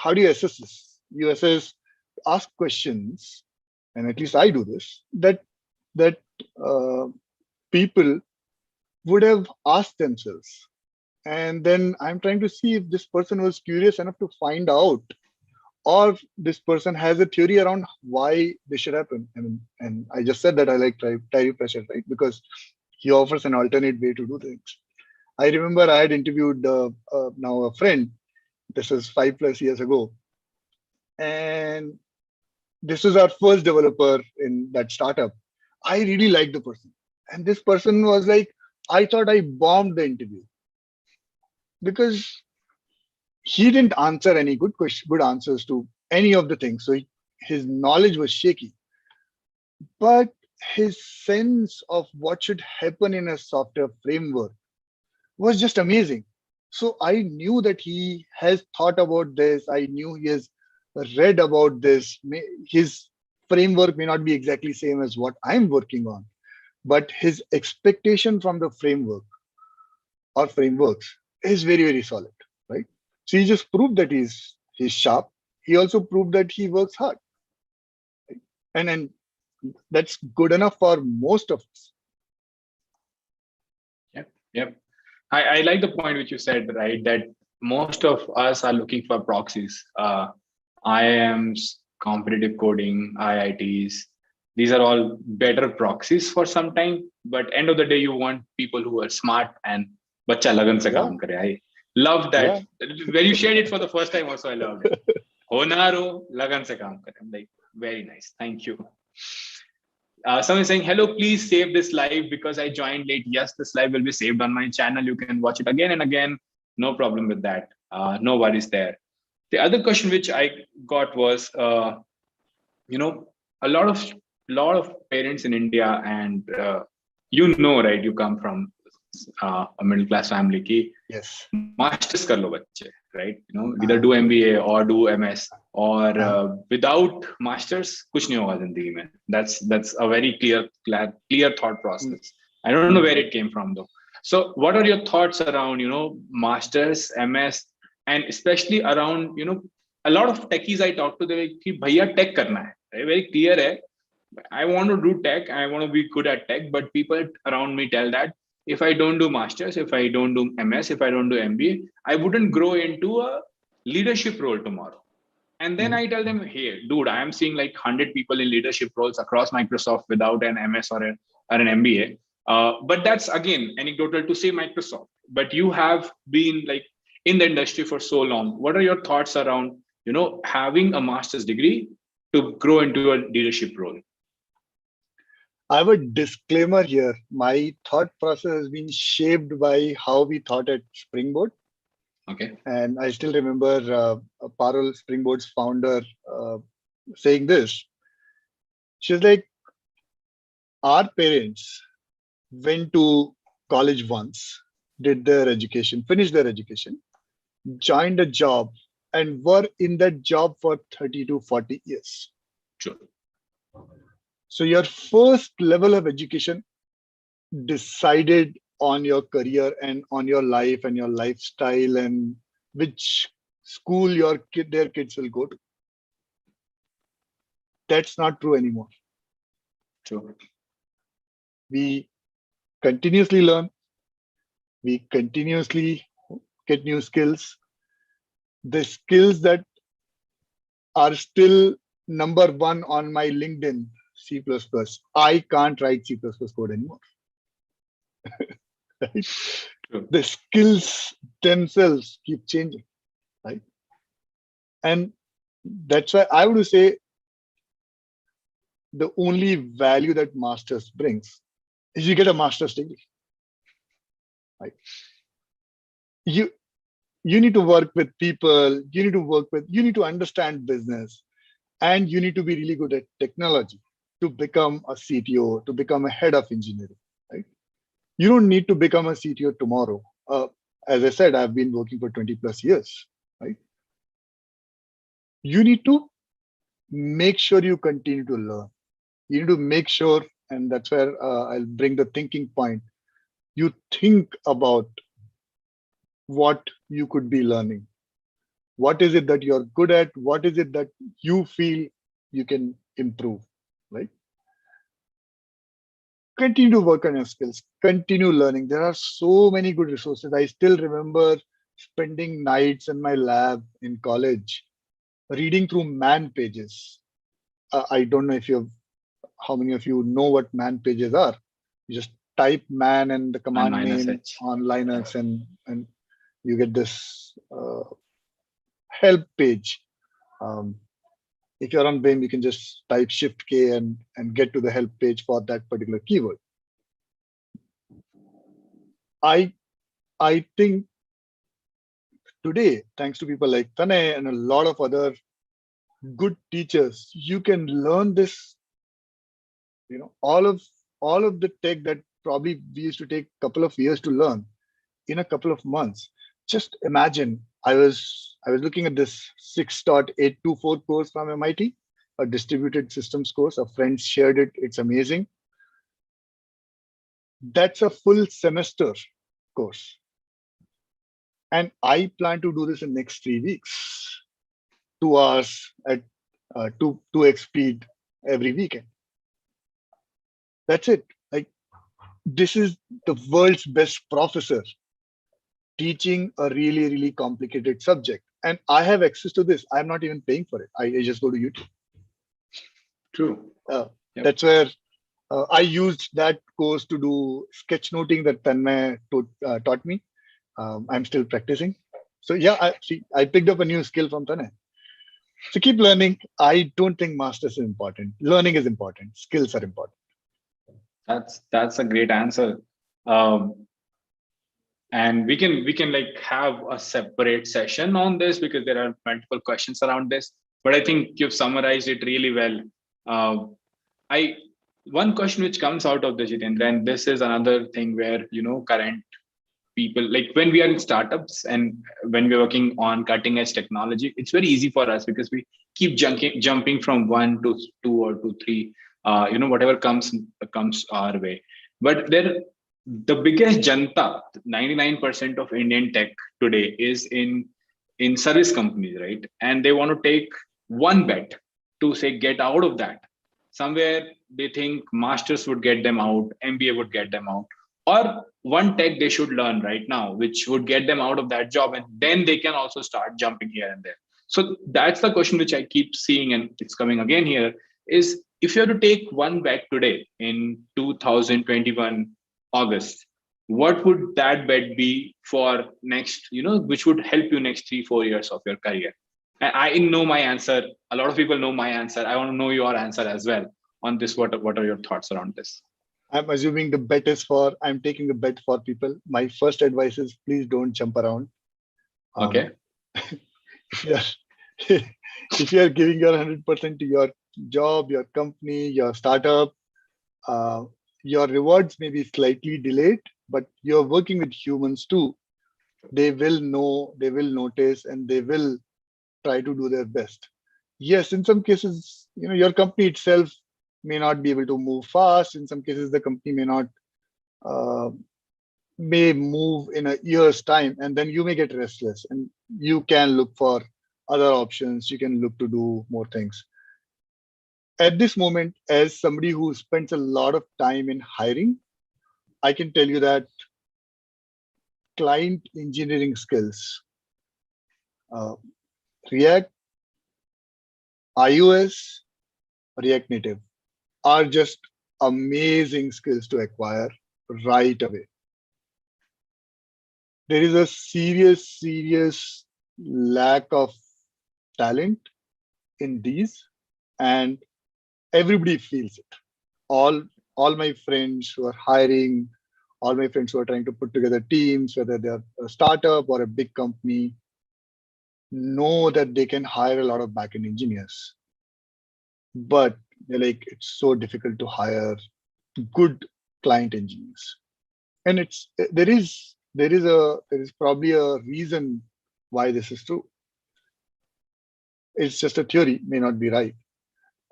assess this? You assess, ask questions, and at least I do this, that uh, people would have asked themselves. And then I'm trying to see if this person was curious enough to find out, or this person has a theory around why this should happen. And I just said that I like Terry Pressure, right? Because he offers an alternate way to do things. I remember I had interviewed now a friend. This is 5+ years ago, and this is our first developer in that startup. I really liked the person, and this person was like, I thought I bombed the interview because he didn't answer any good answers to any of the things. So his knowledge was shaky, but his sense of what should happen in a software framework was just amazing. So I knew that he has thought about this. I knew he has read about this. His framework may not be exactly same as what I'm working on, but his expectation from the framework or frameworks is very, very solid, right? So he just proved that he's sharp. He also proved that he works hard, right? And that's good enough for most of us. Yep. I like the point which you said, right? That most of us are looking for proxies. IIMs, competitive coding, IITs. These are all better proxies for some time. But end of the day, you want people who are smart and bacha lagan se kaam kare. I love that. When you shared it for the first time also, I loved it. Honaro lagan se kaam kare. I'm like, very nice. Thank you. Someone is saying, hello, please save this live because I joined late. Yes, this live will be saved on my channel. You can watch it again and again. No problem with that. No worries there. The other question which I got was, a lot of parents in India, and right? You come from a middle class family. Ki Yes. Masters kar lo bacche, right? Either do MBA or do MS, or without masters, kuch nahi hoga zindagi mein. That's a very clear thought process. I don't know where it came from though. So, what are your thoughts around masters, MS, and especially around a lot of techies I talk to, they're like, "Ki bhaiya tech karna hai." Right? Very clear hai. I want to do tech. I want to be good at tech, but people around me tell that if I don't do masters, if I don't do MS, if I don't do MBA, I wouldn't grow into a leadership role tomorrow. And then I tell them, hey, dude, I am seeing like 100 people in leadership roles across Microsoft without an MS or an MBA. But that's again anecdotal to say Microsoft. But you have been like in the industry for so long. What are your thoughts around having a master's degree to grow into a leadership role? I have a disclaimer here. My thought process has been shaped by how we thought at Springboard. Okay. And I still remember Parul, Springboard's founder, saying this. She's like, our parents went to college once, did their education, finished their education, joined a job, and were in that job for 30 to 40 years. Sure. So your first level of education decided on your career and on your life and your lifestyle and which school their kids will go to. That's not true anymore. True. We continuously learn. We continuously get new skills. The skills that are still number one on my LinkedIn, C++. I can't write C++ code anymore. Right? The skills themselves keep changing, right? And that's why I would say the only value that masters brings is you get a master's degree, right? You need to work with people, you need to understand business, and you need to be really good at technology to become a CTO, to become a head of engineering, right? You don't need to become a CTO tomorrow. As I said, I've been working for 20+ years, right? You need to make sure you continue to learn. You need to make sure, and that's where I'll bring the thinking point. you think about what you could be learning. What is it that you're good at? What is it that you feel you can improve, right? Continue to work on your skills, continue learning. There are so many good resources. I still remember spending nights in my lab in college, reading through man pages. I don't know if how many of you know what man pages are. You just type man and the And command minus name H. on Linux, and you get this help page. Um, if you're on BIM, you can just type Shift K and get to the help page for that particular keyword. I think today, thanks to people like Tanay and a lot of other good teachers, you can learn this. All of the tech that probably we used to take a couple of years to learn in a couple of months. Just imagine, I was looking at this 6.824 course from MIT, a distributed systems course. A friend shared it. It's amazing. That's a full semester course. And I plan to do this in next 3 weeks, 2 hours at 2x speed every weekend. That's it. Like, this is the world's best professor teaching a really, really complicated subject. And I have access to this. I'm not even paying for it. I just go to YouTube. True. Yep. That's where I used that course to do sketchnoting that Tanmay taught me. I'm still practicing. So yeah, I picked up a new skill from Tanmay. So keep learning. I don't think masters is important. Learning is important. Skills are important. That's a great answer. And we can like have a separate session on this because there are multiple questions around this. But I think you've summarized it really well. One question which comes out of the Jitendra, and this is another thing where current people, like when we are in startups and when we're working on cutting edge technology, it's very easy for us because we keep jumping from 1 to 2 or to 3, whatever comes our way. But the biggest janta, 99% of Indian tech today is in service companies, right? And they want to take one bet to say get out of that. Somewhere they think masters would get them out, MBA would get them out, or one tech they should learn right now, which would get them out of that job, and then they can also start jumping here and there. So that's the question which I keep seeing, and it's coming again here, is if you have to take one bet today in 2021 August, what would that bet be for next, which would help you next 3-4 years of your career? And I know my answer. A lot of people know my answer. I want to know your answer as well on this. What are your thoughts around this? I'm assuming the bet is I'm taking a bet for people. My first advice is please don't jump around. Okay. If you're giving your 100% to your job, your company, your startup, your rewards may be slightly delayed, but you're working with humans too. They will know, they will notice, and they will try to do their best. Yes, in some cases, your company itself may not be able to move fast. In some cases, the company may move in a year's time, and then you may get restless, and you can look for other options. You can look to do more things. At this moment, as somebody who spends a lot of time in hiring, I can tell you that client engineering skills, React, iOS, React Native, are just amazing skills to acquire right away. There is a serious lack of talent in these, and everybody feels it. All my friends who are hiring, all my friends who are trying to put together teams, whether they're a startup or a big company, know that they can hire a lot of backend engineers. But they're like, it's so difficult to hire good client engineers. And there is probably a reason why this is true. It's just a theory, may not be right.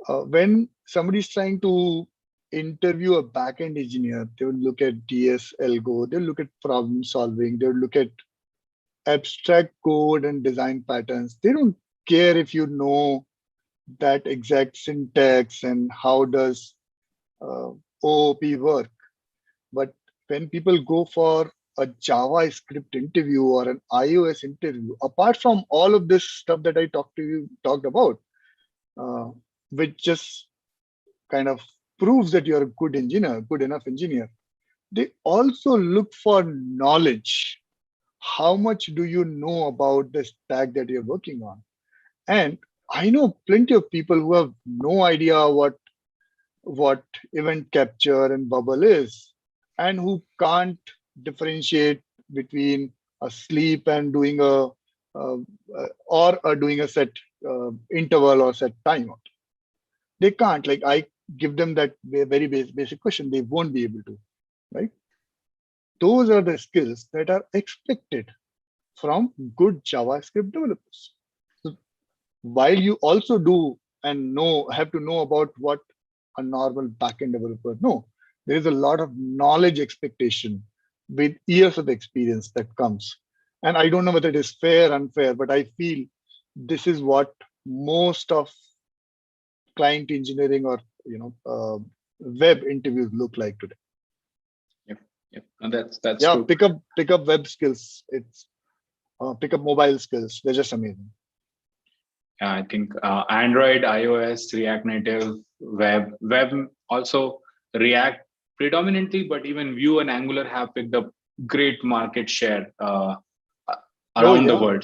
When somebody's trying to interview a backend engineer, they would look at DS algo, they'll look at problem solving, they would look at abstract code and design patterns. They don't care if you know that exact syntax and how does uh, OOP work. But when people go for a JavaScript interview or an iOS interview, apart from all of this stuff that I talked about, uh, which just kind of proves that you're a good engineer, good enough engineer, they also look for knowledge. How much do you know about the stack that you're working on? And I know plenty of people who have no idea what event capture and bubble is, and who can't differentiate between a sleep and doing doing a set interval or set timeout. They can't. Like, I give them that very basic question, they won't be able to, right? Those are the skills that are expected from good JavaScript developers. So while you also do and have to know about what a normal backend developer know, there is a lot of knowledge expectation with years of experience that comes. And I don't know whether it is fair, unfair, but I feel this is what most of client engineering or web interviews look like today. Yep, and that's Yeah, true. pick up web skills. It's pick up mobile skills. They're just amazing. I think Android, iOS, React Native, web also React predominantly, but even Vue and Angular have picked up great market share around the world.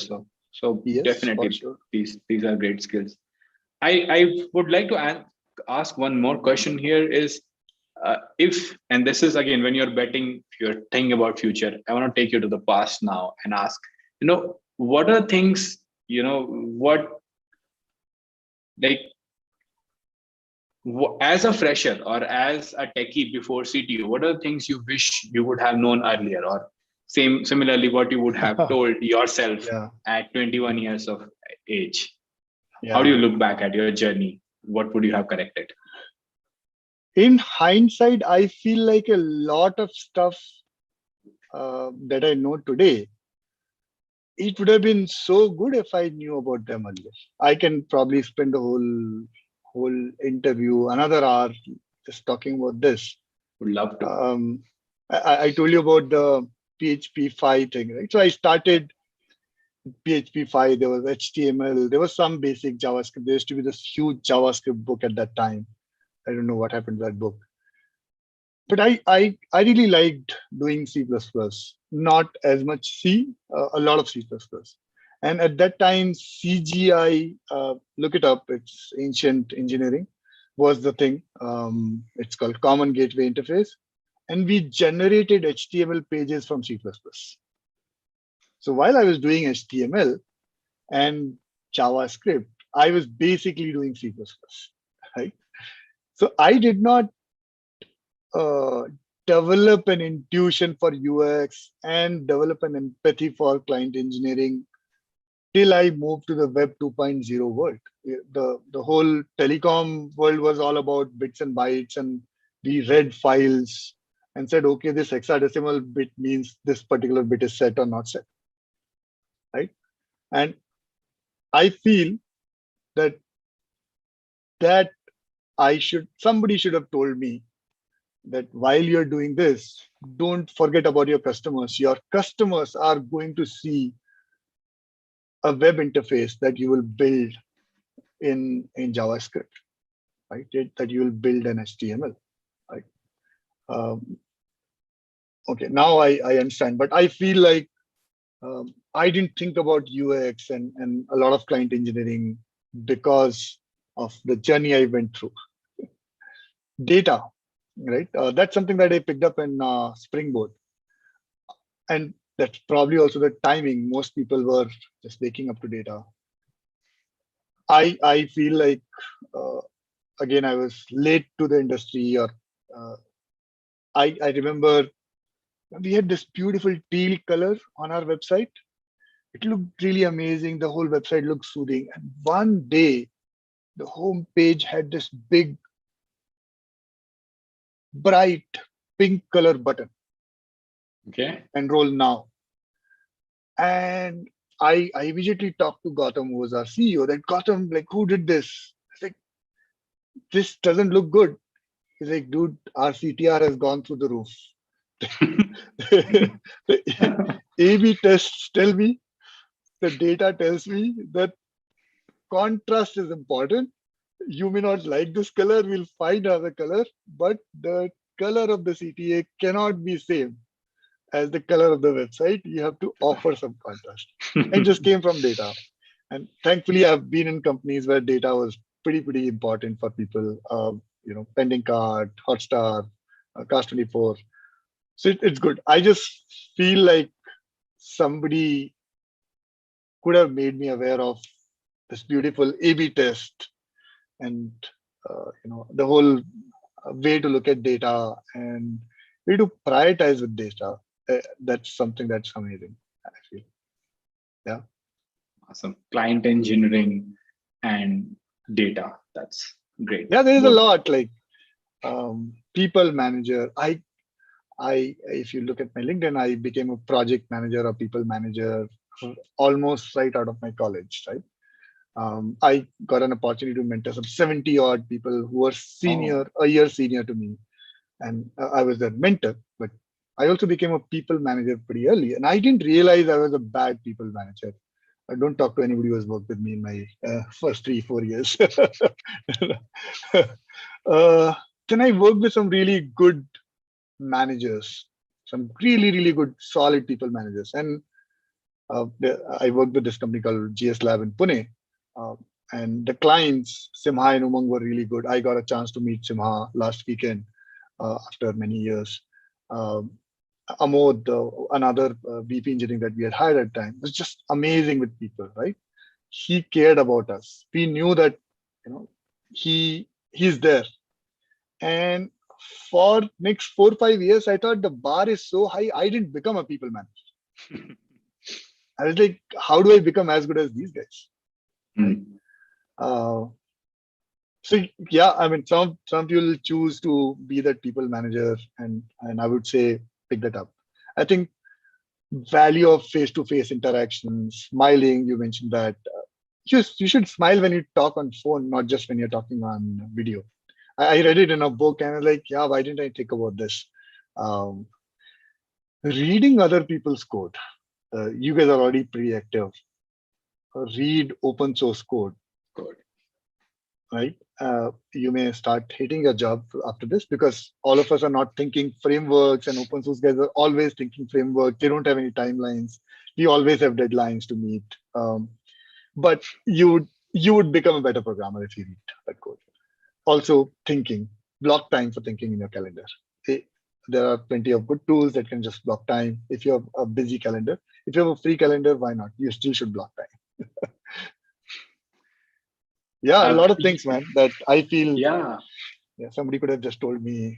So yes, definitely sure. these are great skills. I would like to ask one more question here is if, and this is again, when you're betting, if you're thinking about future, I want to take you to the past now and ask, what are things, what, like, as a fresher or as a techie before CTO, what are the things you wish you would have known earlier, or similarly, what you would have told yourself at 21 years of age? How do you look back at your journey? What would you have corrected? In hindsight, I feel like a lot of stuff that I know today, it would have been so good if I knew about them earlier. I can probably spend the whole interview, another hour, just talking about this. Would love to. I told you about the PHP 5 thing, right? So I started PHP 5, there was HTML, there was some basic JavaScript. There used to be this huge JavaScript book at that time. I don't know what happened to that book. But I really liked doing C++, not as much C, a lot of C++. And at that time, CGI, look it up, it's ancient engineering, was the thing. It's called Common Gateway Interface. And we generated HTML pages from C++. So while I was doing HTML and JavaScript, I was basically doing C++, right? So I did not develop an intuition for UX and develop an empathy for client engineering till I moved to the Web 2.0 world. The whole telecom world was all about bits and bytes, and we read files and said, okay, this hexadecimal bit means this particular bit is set or not set, right? And I feel that somebody should have told me that while you're doing this, don't forget about your customers. Your customers are going to see a web interface that you will build in JavaScript, right? That you will build in HTML, right? Okay, now I understand, but I feel like I didn't think about UX and a lot of client engineering because of the journey I went through. Data, right? That's something that I picked up in Springboard. And that's probably also the timing. Most people were just waking up to data. I feel like, again, I was late to the industry, or I remember we had this beautiful teal color on our website. It looked really amazing. The whole website looked soothing. And one day, the home page had this big bright pink color button. Okay. Enroll now. And I immediately talked to Gautam, who was our CEO, that Gautam, like, who did this? I was like, this doesn't look good. He's like, dude, our CTR has gone through the roof. The A/B tests tell me, the data tells me that contrast is important. You may not like this color, we'll find another color, but the color of the CTA cannot be same as the color of the website. You have to offer some contrast. And just came from data. And thankfully, I've been in companies where data was pretty important for people. Pending Card, Hotstar, Cars24. So it's good. I just feel like somebody could have made me aware of this beautiful A/B test and the whole way to look at data and way to prioritize with data. That's something that's amazing, I feel. Yeah. Awesome. Client engineering and data. That's great. Yeah, there is a lot, like people manager. If you look at my LinkedIn, I became a project manager or people manager almost right out of my college, right? I got an opportunity to mentor some 70 odd people who were a year senior to me. And I was their mentor, but I also became a people manager pretty early. And I didn't realize I was a bad people manager. I don't talk to anybody who has worked with me in my first 3-4 years. Then I worked with some really good managers, some really good, solid people managers. And I worked with this company called GS Lab in Pune. And the clients, Simha and Umang, were really good. I got a chance to meet Simha last weekend after many years. Amod, another VP engineering that we had hired at the time, was just amazing with people, right? He cared about us. We knew that, he's there. And for next 4-5 years, I thought the bar is so high, I didn't become a people manager. I was like, how do I become as good as these guys? Right? So yeah, I mean, some people choose to be that people manager, and I would say pick that up. I think value of face-to-face interactions, smiling. You mentioned that you should smile when you talk on phone, not just when you're talking on video. I read it in a book and I was like, yeah, why didn't I think about this? Reading other people's code. You guys are already pretty active. Read open source code. Right? You may start hating your job after this, because all of us are not thinking frameworks, and open source guys are always thinking framework. They don't have any timelines. We always have deadlines to meet. But you would become a better programmer if you read that code. Also, thinking, block time for thinking in your calendar. There are plenty of good tools that can just block time. If you have a busy calendar, if you have a free calendar, why not? You still should block time. Yeah, a lot of things, man, that I feel somebody could have just told me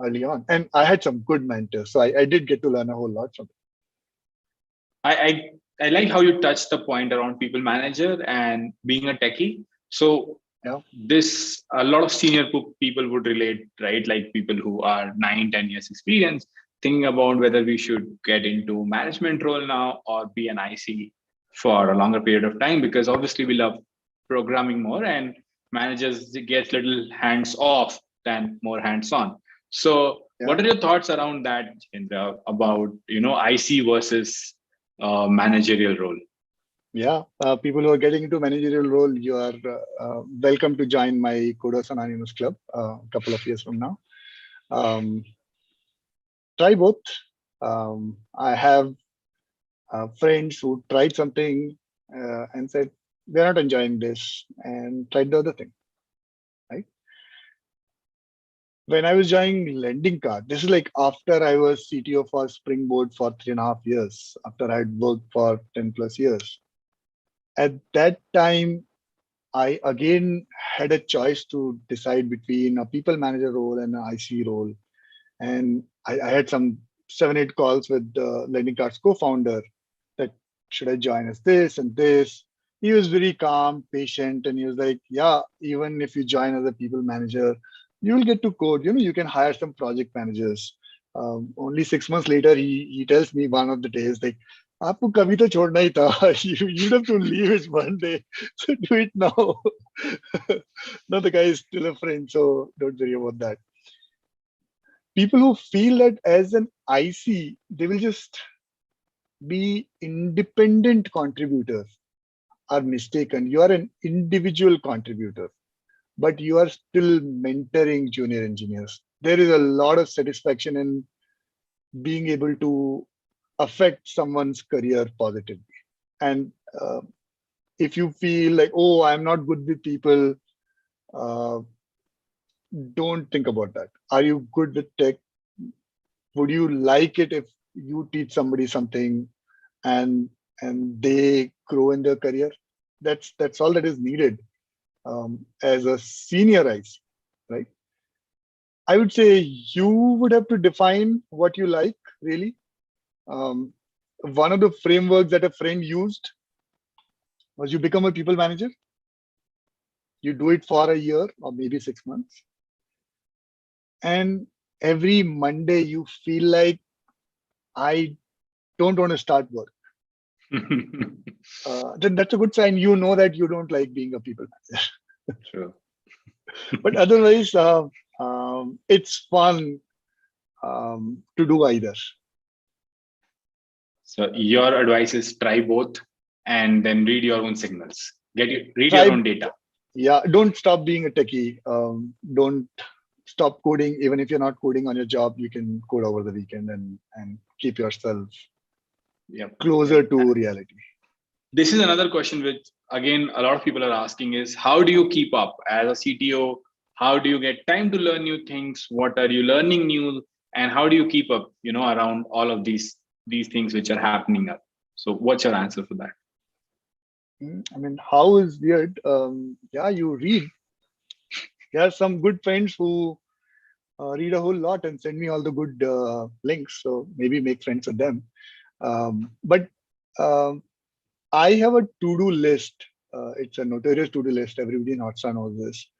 early on. And I had some good mentors. So I did get to learn a whole lot from them. I like how you touched the point around people manager and being a techie. So a lot of senior people would relate, right? Like people who are 9-10 years experience, thinking about whether we should get into management role now or be an IC for a longer period of time, because obviously we love programming more, and managers get little hands off than more hands on. So what are your thoughts around that, Jitendra, about IC versus managerial role? Yeah, people who are getting into managerial role, you are welcome to join my Coders Anonymous Club a couple of years from now. Try both. I have friends who tried something and said, we're not enjoying this, and tried the other thing, right? When I was joining Lending Card, this is like after I was CTO for Springboard for 3.5 years, after I'd worked for 10+ years. At that time, I again had a choice to decide between a people manager role and an IC role. And I had some 7-8 calls with the Lending Card's co-founder that should I join as this and this. He was very calm, patient, and he was like, yeah, even if you join as a people manager, you will get to code. You can hire some project managers. Only 6 months later, he tells me one of the days, like, आपको कभी तो छोड़ना ही था. You'd have to leave it one day. So do it now. No, the guy is still a friend, so don't worry about that. People who feel that as an IC, they will just be independent contributors are mistaken. You are an individual contributor, but you are still mentoring junior engineers. There is a lot of satisfaction in being able to affect someone's career positively. And if you feel like, oh, I'm not good with people, don't think about that. Are you good with tech? Would you like it if you teach somebody something and they grow in their career? That's all that is needed as a senior IC, right? I would say you would have to define what you like, really. One of the frameworks that a friend used was you become a people manager. You do it for a year or maybe 6 months. And every Monday you feel like, I don't want to start work. Then that's a good sign. You know that you don't like being a people manager. Sure. But otherwise, it's fun to do either. So your advice is try both and then read your own signals. Read your own data. Yeah, don't stop being a techie. Don't stop coding. Even if you're not coding on your job, you can code over the weekend and keep yourself closer to reality. This is another question which, again, a lot of people are asking is, how do you keep up as a CTO? How do you get time to learn new things? What are you learning new? And how do you keep up, around all of these things which are happening up? So what's your answer for that? I mean, how is weird? Yeah, you read. There are some good friends who read a whole lot and send me all the good links. So maybe make friends with them. But I have a to-do list. It's a notorious to-do list. Everybody in Hotstar knows this.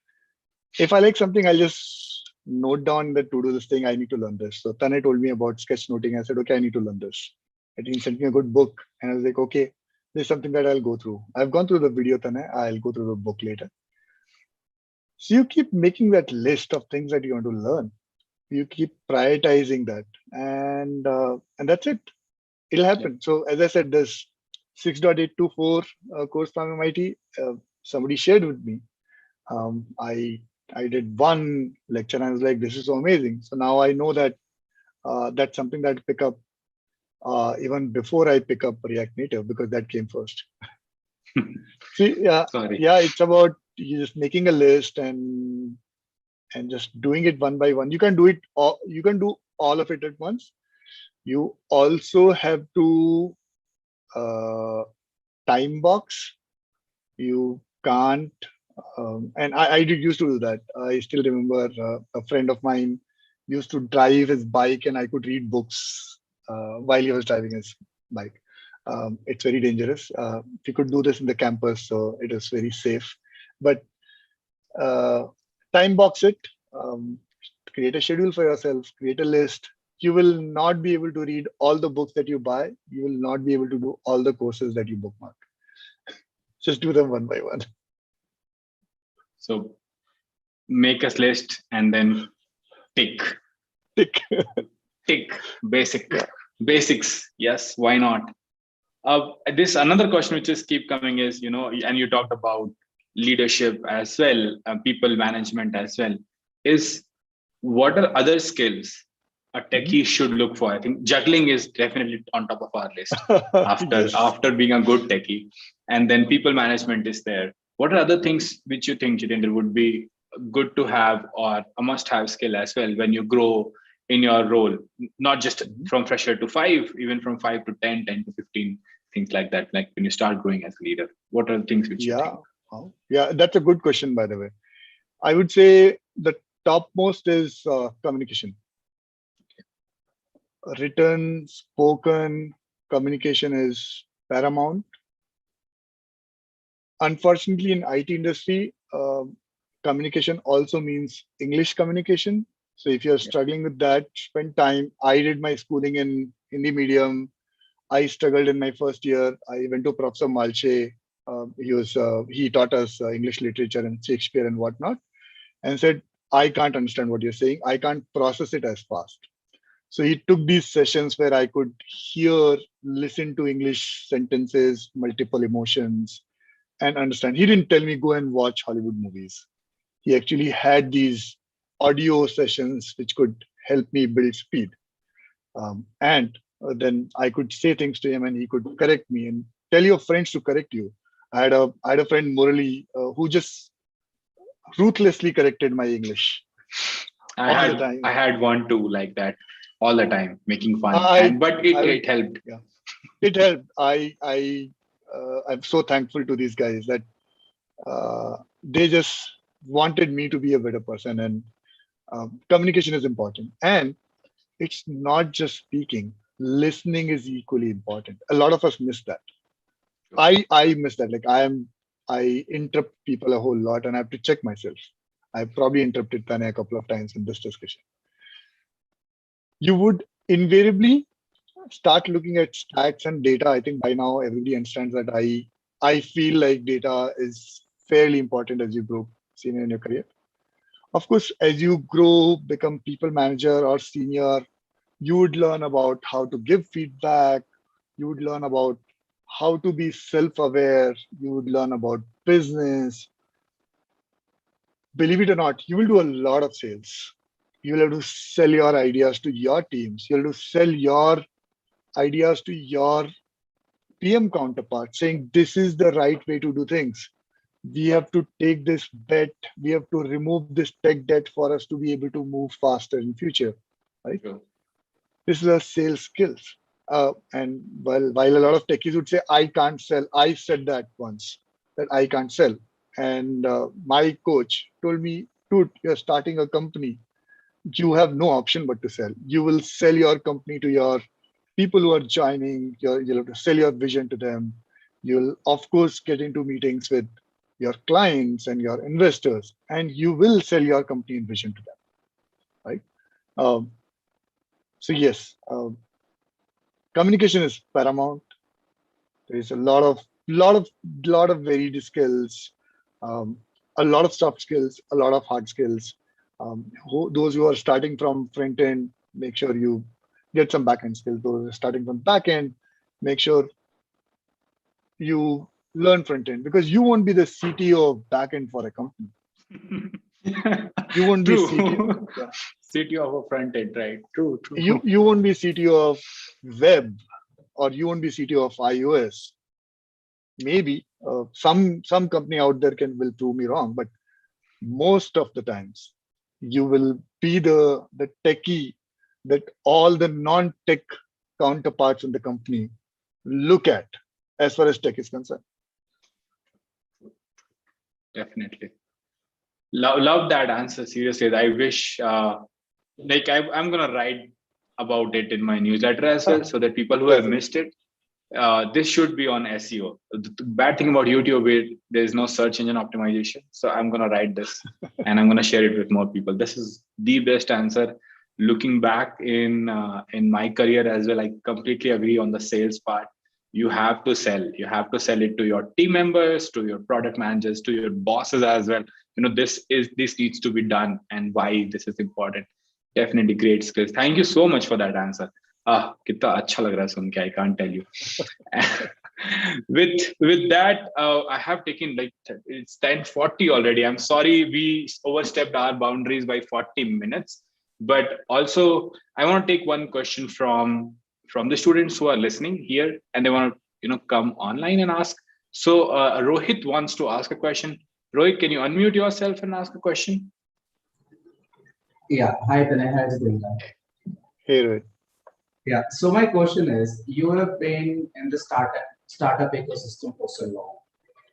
If I like something, I'll just note down the to-do list thing. I need to learn this. So Tanay told me about sketchnoting. I said, okay, I need to learn this. And he sent me a good book. And I was like, okay, there's something that I'll go through. I've gone through the video, Tanay. I'll go through the book later. So you keep making that list of things that you want to learn. You keep prioritizing that. And that's it. It'll happen. So as I said, this 6.824 course from MIT, somebody shared with me. I did one lecture and I was like, this is so amazing. So now I know that that's something that I pick up even before I pick up React Native, because that came first. See, yeah, it's about you just making a list and just doing it one by one. You can do it all, you can do all of it at once. You also have to time box. You can't, and I used to do that. I still remember a friend of mine used to drive his bike and I could read books while he was driving his bike. It's very dangerous. We could do this in the campus, so it is very safe. But time box it, create a schedule for yourself, create a list. You will not be able to read all the books that you buy. You will not be able to do all the courses that you bookmark. Just do them one by one. So make a list and then tick. Basics. Yes, why not? This another question which is keep coming is, and you talked about leadership as well, people management as well, is what are other skills a techie should look for? I think juggling is definitely on top of our list after being a good techie, and then people management is there. What are other things which you think, Jitendra, would be good to have or a must-have skill as well when you grow in your role, not just from fresher to 5, even from 5 to 10, 10 to 15, things like that. Like when you start growing as a leader, what are the things which you think? Yeah, that's a good question, by the way. I would say the topmost is communication. Written, spoken communication is paramount. Unfortunately, in IT industry, communication also means English communication. So if you're struggling with that, spend time. I did my schooling in Hindi medium. I struggled in my first year. I went to Professor Malche. He taught us English literature and Shakespeare and whatnot, and said, I can't understand what you're saying. I can't process it as fast. So he took these sessions where I could hear, listen to English sentences, multiple emotions, and understand. He didn't tell me go and watch Hollywood movies. He actually had these audio sessions which could help me build speed. And then I could say things to him and he could correct me and tell your friends to correct you. I had a friend, Murali, who just ruthlessly corrected my English all the time. I had one too like that all the time, making fun. But it helped. Yeah, it helped. I'm so thankful to these guys that they just wanted me to be a better person. And communication is important. And it's not just speaking. Listening is equally important. A lot of us miss that. I miss that. Like I interrupt people a whole lot, and I have to check myself. I probably interrupted Tanya a couple of times in this discussion. You would invariably start looking at stats and data. I think by now everybody understands that I feel like data is fairly important as you grow senior in your career. Of course, as you grow, become people manager or senior, you would learn about how to give feedback. You would learn about how to be self-aware. You would learn about business. Believe it or not, you will do a lot of sales. You'll have to sell your ideas to your teams. You'll have to sell your ideas to your PM counterpart, saying this is the right way to do things. We have to take this bet. We have to remove this tech debt for us to be able to move faster in future, right? Sure. This is a sales skills. And while a lot of techies would say, I can't sell. I said that once, that I can't sell. And my coach told me, dude, you're starting a company. You have no option but to sell. You will sell your company to your people who are joining. You'll have to sell your vision to them. You'll, of course, get into meetings with your clients and your investors, and you will sell your company and vision to them, right? So yes, communication is paramount. There is a lot of varied skills, a lot of soft skills, a lot of hard skills. Those who are starting from front end, make sure you get some back end skills. Those who are starting from back end, make sure you learn front end, because you won't be the CTO of back end for a company. You won't be CTO. Yeah. CTO of a front end, right? True. You won't be CTO of web, or you won't be CTO of iOS. Maybe some company out there will prove me wrong, but most of the times you will be the techie that all the non-tech counterparts in the company look at as far as tech is concerned. Definitely. Love that answer. Seriously, I wish like I'm gonna write about it in my newsletter as well, so that people who have missed it, this should be on SEO. The bad thing about YouTube, there's no search engine optimization. So I'm gonna write this and I'm gonna share it with more people. This is the best answer. Looking back in my career as well, I completely agree on the sales part. You have to sell. You have to sell it to your team members, to your product managers, to your bosses as well. This needs to be done, and why this is important. Definitely great skills. Thank you so much for that answer. कितना अच्छा लग रहा है सुन के, I can't tell you. With that, I have taken it's 10:40 already. I'm sorry we overstepped our boundaries by 40 minutes. But also, I want to take one question from the students who are listening here, and they want to come online and ask. So Rohit wants to ask a question. Rohit, can you unmute yourself and ask a question? Yeah. Hi, Tanay. Hi, Jitendra. Hey, Rohit. Yeah. So my question is, you have been in the startup ecosystem for so long.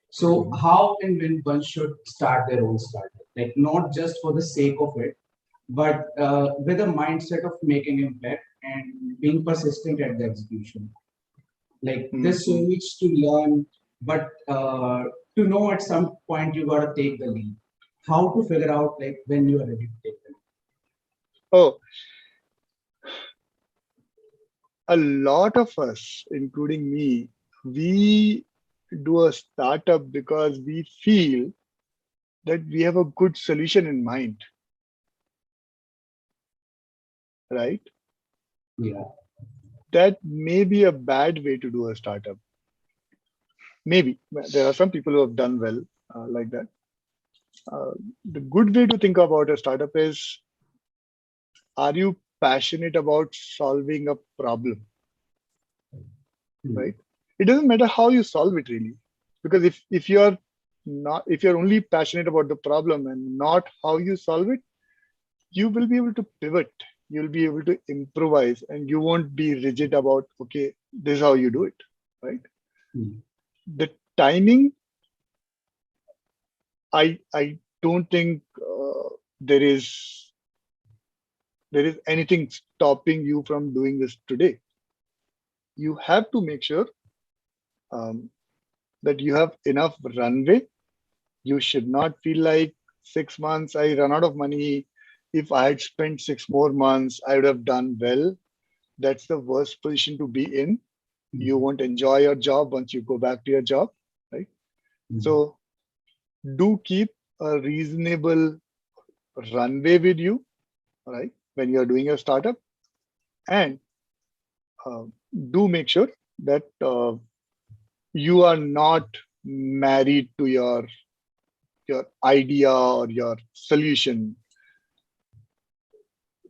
So how and when one should start their own startup? Like, not just for the sake of it, but with a mindset of making impact and being persistent at the execution. Like, there's so much to learn, but to know at some point you gotta take the lead. how to figure out like when you are ready to take them? Oh, a lot of us, including me, we do a startup because we feel that we have a good solution in mind, right? Yeah. That may be a bad way to do a startup. Maybe there are some people who have done well like that. The good way to think about a startup is, are you passionate about solving a problem, right? It doesn't matter how you solve it really, because if you're not, if you're only passionate about the problem and not how you solve it, you will be able to pivot, you'll be able to improvise, and you won't be rigid about, okay, this is how you do it, right? The timing, I don't think there is anything stopping you from doing this today. You have to make sure that you have enough runway. You should not feel like 6 months, I run out of money. If I had spent 6 more months, I would have done well. That's the worst position to be in. You won't enjoy your job once you go back to your job, right? So do keep a reasonable runway with you, right, when you're doing a startup, and do make sure that you are not married to your idea or your solution.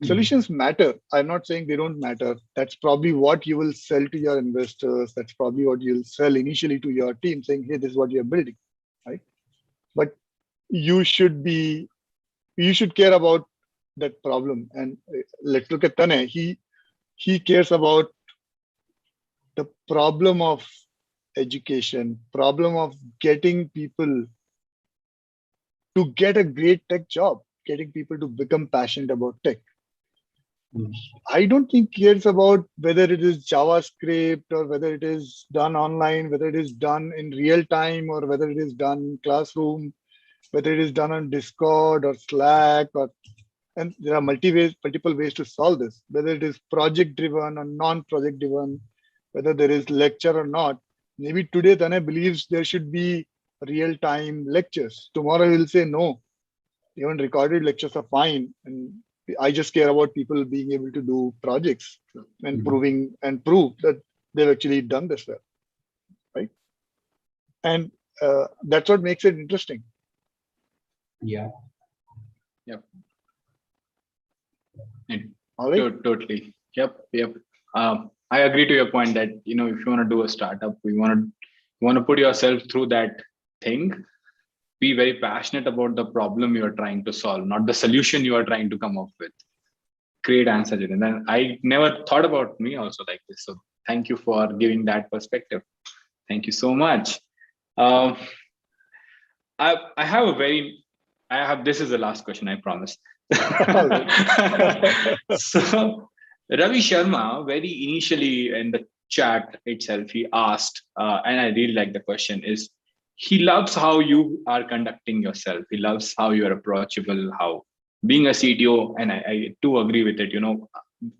Solutions matter. I'm not saying they don't matter. That's probably what you will sell to your investors. That's probably what you'll sell initially to your team, saying, hey, this is what you're building, right? But you should care about that problem. And let's look at Tanay. He cares about the problem of education, problem of getting people to get a great tech job, getting people to become passionate about tech. I don't think he cares about whether it is JavaScript or whether it is done online, whether it is done in real time or whether it is done in classroom, whether it is done on Discord or Slack, and there are multiple ways to solve this, whether it is project driven or non-project driven, whether there is lecture or not. Maybe today Tanay believes there should be real-time lectures. Tomorrow he'll say no, even recorded lectures are fine. And I just care about people being able to do projects and prove that they've actually done this well, right? And that's what makes it interesting. Yeah. Yep. All right. Totally. Yep. I agree to your point that, if you want to do a startup, you want to put yourself through that thing. Be very passionate about the problem you are trying to solve, not the solution you are trying to come up with. Great answer, Jitendra. And I never thought about me also like this. So thank you for giving that perspective. Thank you so much. This is the last question, I promise. So Ravi Sharma, very initially in the chat itself, he asked, and I really like the question, is he loves how you are conducting yourself. He loves how you are approachable, how being a CTO, and I do agree with it.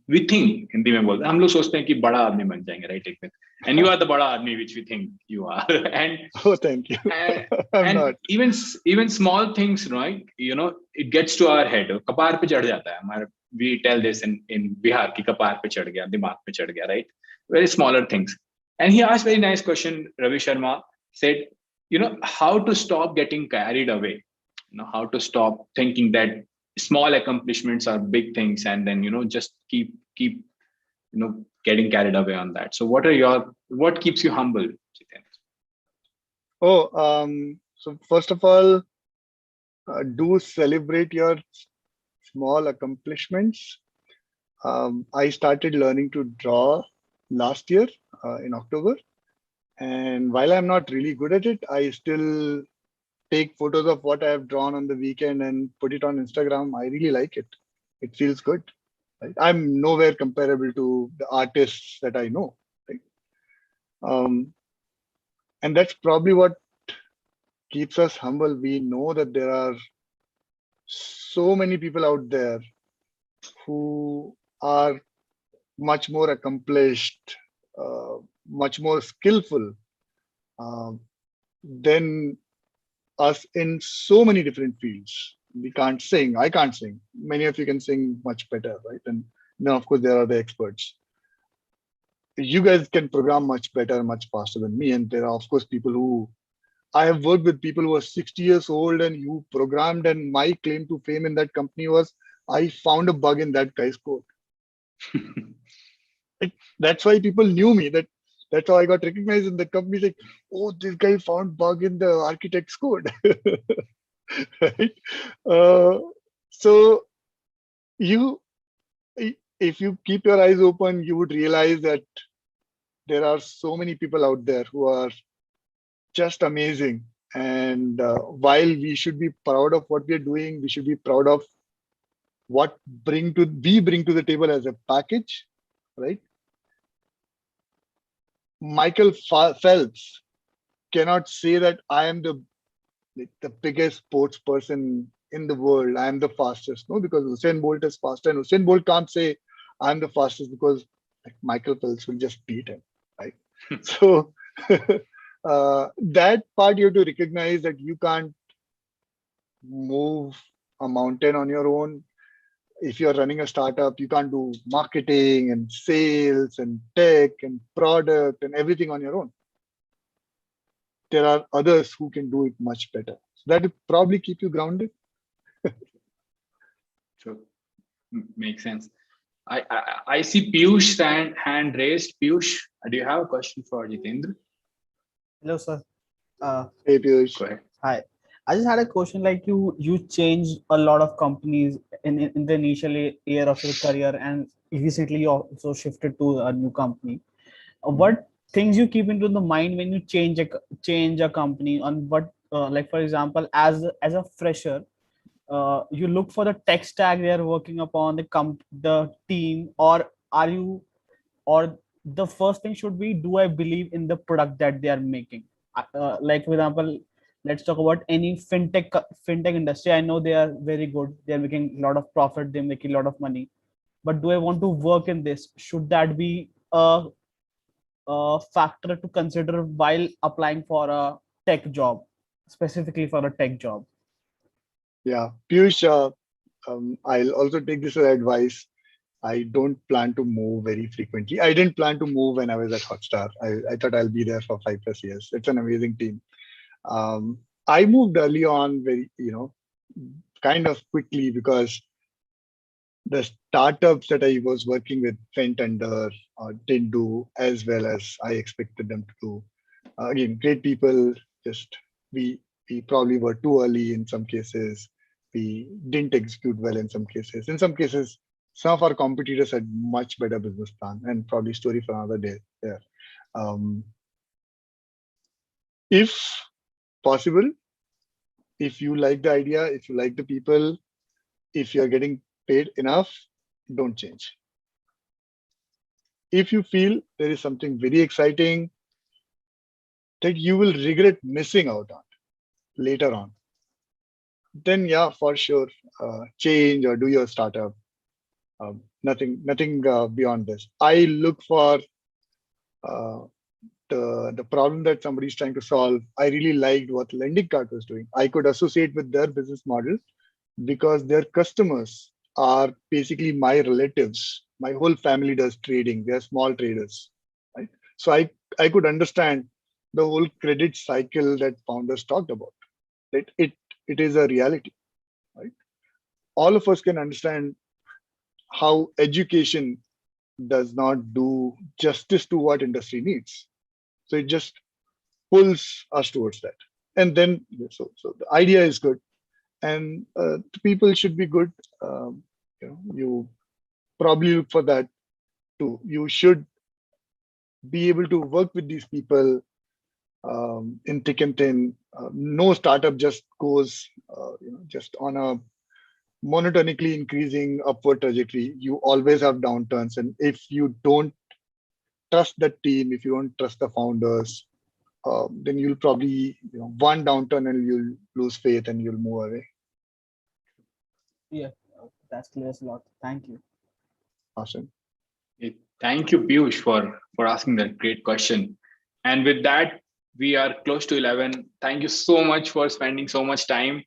We think, Hindi में बोलते हैं, हम लोग सोचते हैं कि बड़ा आदमी बन जाएंगे, right? And you are the बड़ा आदमी which we think you are. And oh, thank you. and not. Even small things, right? It gets to our head. कपार पे चढ़ जाता है. We tell this in Bihar कि कपार पे चढ़ गया, दिमाग पे चढ़ गया, right? Very smaller things. And he asked very nice question. Ravi Sharma said, how to stop getting carried away. How to stop thinking that small accomplishments are big things, and then just keep getting carried away on that. So what keeps you humble, Jitendra? So first of all, do celebrate your small accomplishments. I started learning to draw last year in October, and while I'm not really good at it, I still take photos of what I have drawn on the weekend and put it on Instagram. I really like it. It feels good. Right? I'm nowhere comparable to the artists that I know. Right? And that's probably what keeps us humble. We know that there are so many people out there who are much more accomplished, much more skillful uh, than us in so many different fields. We can't sing. I can't sing. Many of you can sing much better, right? And now, of course, there are the experts. You guys can program much better, much faster than me. And there are, of course, people who I have worked with people who are 60 years old and who programmed, and my claim to fame in that company was I found a bug in that guy's code. That's why people knew me. That's how I got recognized in the company. Like, oh, this guy found bug in the architect's code. Right? So you, if you keep your eyes open, you would realize that there are so many people out there who are just amazing. And while we should be proud of what we are doing, we should be proud of what we bring to the table as a package, right? Michael Phelps cannot say that I am the biggest sports person in the world. I am the fastest. No, because Usain Bolt is faster, and Usain Bolt can't say I'm the fastest because like, Michael Phelps will just beat him, right? So that part you have to recognize that you can't move a mountain on your own. If you're running a startup, you can't do marketing and sales and tech and product and everything on your own. There are others who can do it much better. So that will probably keep you grounded. So makes sense. I see Piyush hand raised. Piyush, do you have a question for Jitendra? Hello, sir. Hey, Piyush. Go ahead. Hi. I just had a question. Like you changed a lot of companies in the initial year of your career, and recently you also shifted to a new company. What things you keep into the mind when you change a company? On what, like for example, as a fresher, you look for the tech stack they are working upon, the team, or are you, or the first thing should be, do I believe in the product that they are making? Like for example, let's talk about any fintech industry. I know they are very good, they are making a lot of profit, they're making a lot of money, but do I want to work in this? Should that be a factor to consider while applying for a tech job, specifically for a tech job? Yeah, Piyush, I'll also take this as advice. I don't plan to move very frequently. I didn't plan to move when I was at Hotstar. I thought I'll be there for 5+ years. It's an amazing team. I moved early on kind of quickly because the startups that I was working with went under, didn't do as well as I expected them to do. Again, great people, just we probably were too early in some cases. We didn't execute well in some cases. In some cases, some of our competitors had much better business plan, and probably story for another day there. If possible, if you like the idea, if you like the people, if you're getting paid enough, don't change. If you feel there is something very exciting that you will regret missing out on later on, then yeah, for sure, change or do your startup. Nothing beyond this. I look for the problem that somebody's trying to solve. I really liked what Lending Cart was doing. I could associate with their business model because their customers are basically my relatives. My whole family does trading. They're small traders, right? So I could understand the whole credit cycle that founders talked about. It is a reality, right? All of us can understand how education does not do justice to what industry needs. So it just pulls us towards that. And then, so the idea is good, and the people should be good. You probably look for that too. You should be able to work with these people in thick and thin. No startup just goes just on a monotonically increasing upward trajectory. You always have downturns, and if you don't trust the team, if you don't trust the founders, then you'll probably one downturn and you'll lose faith and you'll move away. Yeah, that's clear a lot. Thank you. Awesome. Thank you, Piyush, for asking that great question. And with that, we are close to 11. Thank you so much for spending so much time.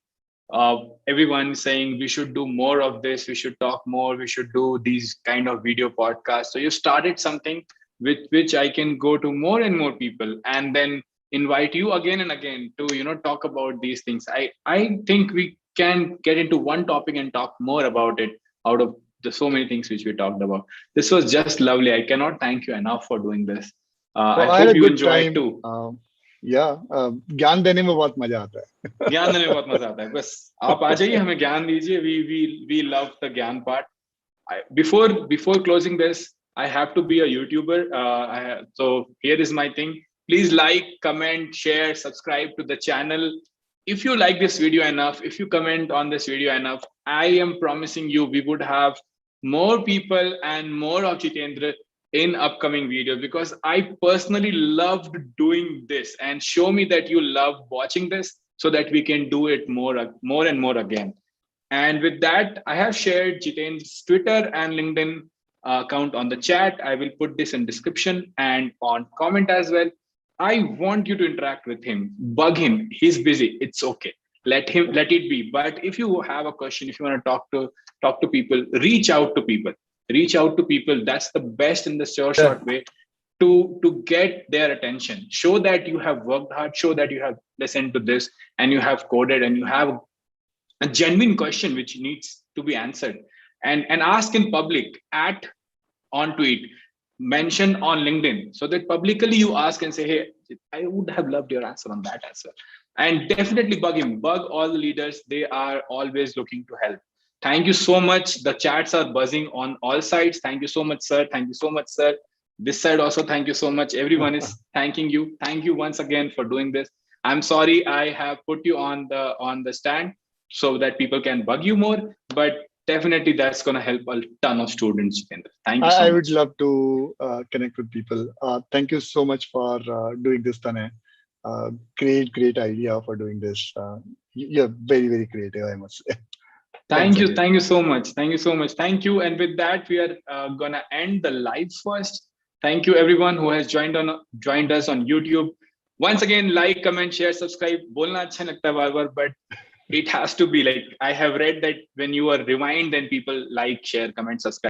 Everyone saying we should do more of this, we should talk more, we should do these kind of video podcasts. So you started something with which I can go to more and more people and then invite you again and again to talk about these things. I think we can get into one topic and talk more about it out of the so many things which we talked about. This was just lovely. I cannot thank you enough for doing this. I Well, I had hope a you good enjoyed time. too. Yeah, ज्ञान देने में बहुत मजा आता है. ज्ञान देने में बहुत मजा आता है. बस आप आ जाइए, हमें ज्ञान दीजिए. We love the ज्ञान part. Before closing this, I have to be a YouTuber. So here is my thing. Please like, comment, share, subscribe to the channel. If you like this video enough, if you comment on this video enough, I am promising you we would have more people and more of Jitendra in upcoming videos, because I personally loved doing this, and show me that you love watching this so that we can do it more and more again. And with that, I have shared Jitendra's Twitter and LinkedIn account on the chat. I will put this in description and on comment as well. I want you to interact with him, bug him. He's busy. It's okay. Let it be. But if you have a question, if you want to talk to people, reach out to people. Reach out to people. That's the best in the short way to get their attention. Show that you have worked hard. Show that you have listened to this and you have coded and you have a genuine question which needs to be answered, and ask in public, at on tweet, mention on LinkedIn, so that publicly you ask and say, hey, I would have loved your answer on that as well. And definitely bug him, bug all the leaders. They are always looking to help. Thank you so much. The chats are buzzing on all sides. Thank you so much, sir. Thank you so much, sir. This side also, thank you so much. Everyone is thanking you. Thank you once again for doing this. I'm sorry I have put you on the stand so that people can bug you more, but definitely that's going to help a ton of students. Thank you so much. I would love to connect with people. Thank you so much for doing this, Tanay. Great idea for doing this. You're very, very creative, I must say. Thank you so much. Thank you. And with that, we are gonna end the live first. Thank you everyone who has joined us on YouTube. Once again, like, comment, share, subscribe. बोलना अच्छा लगता है बार-बार, but it has to be like, I have read that when you are rewind, then people like, share, comment, subscribe.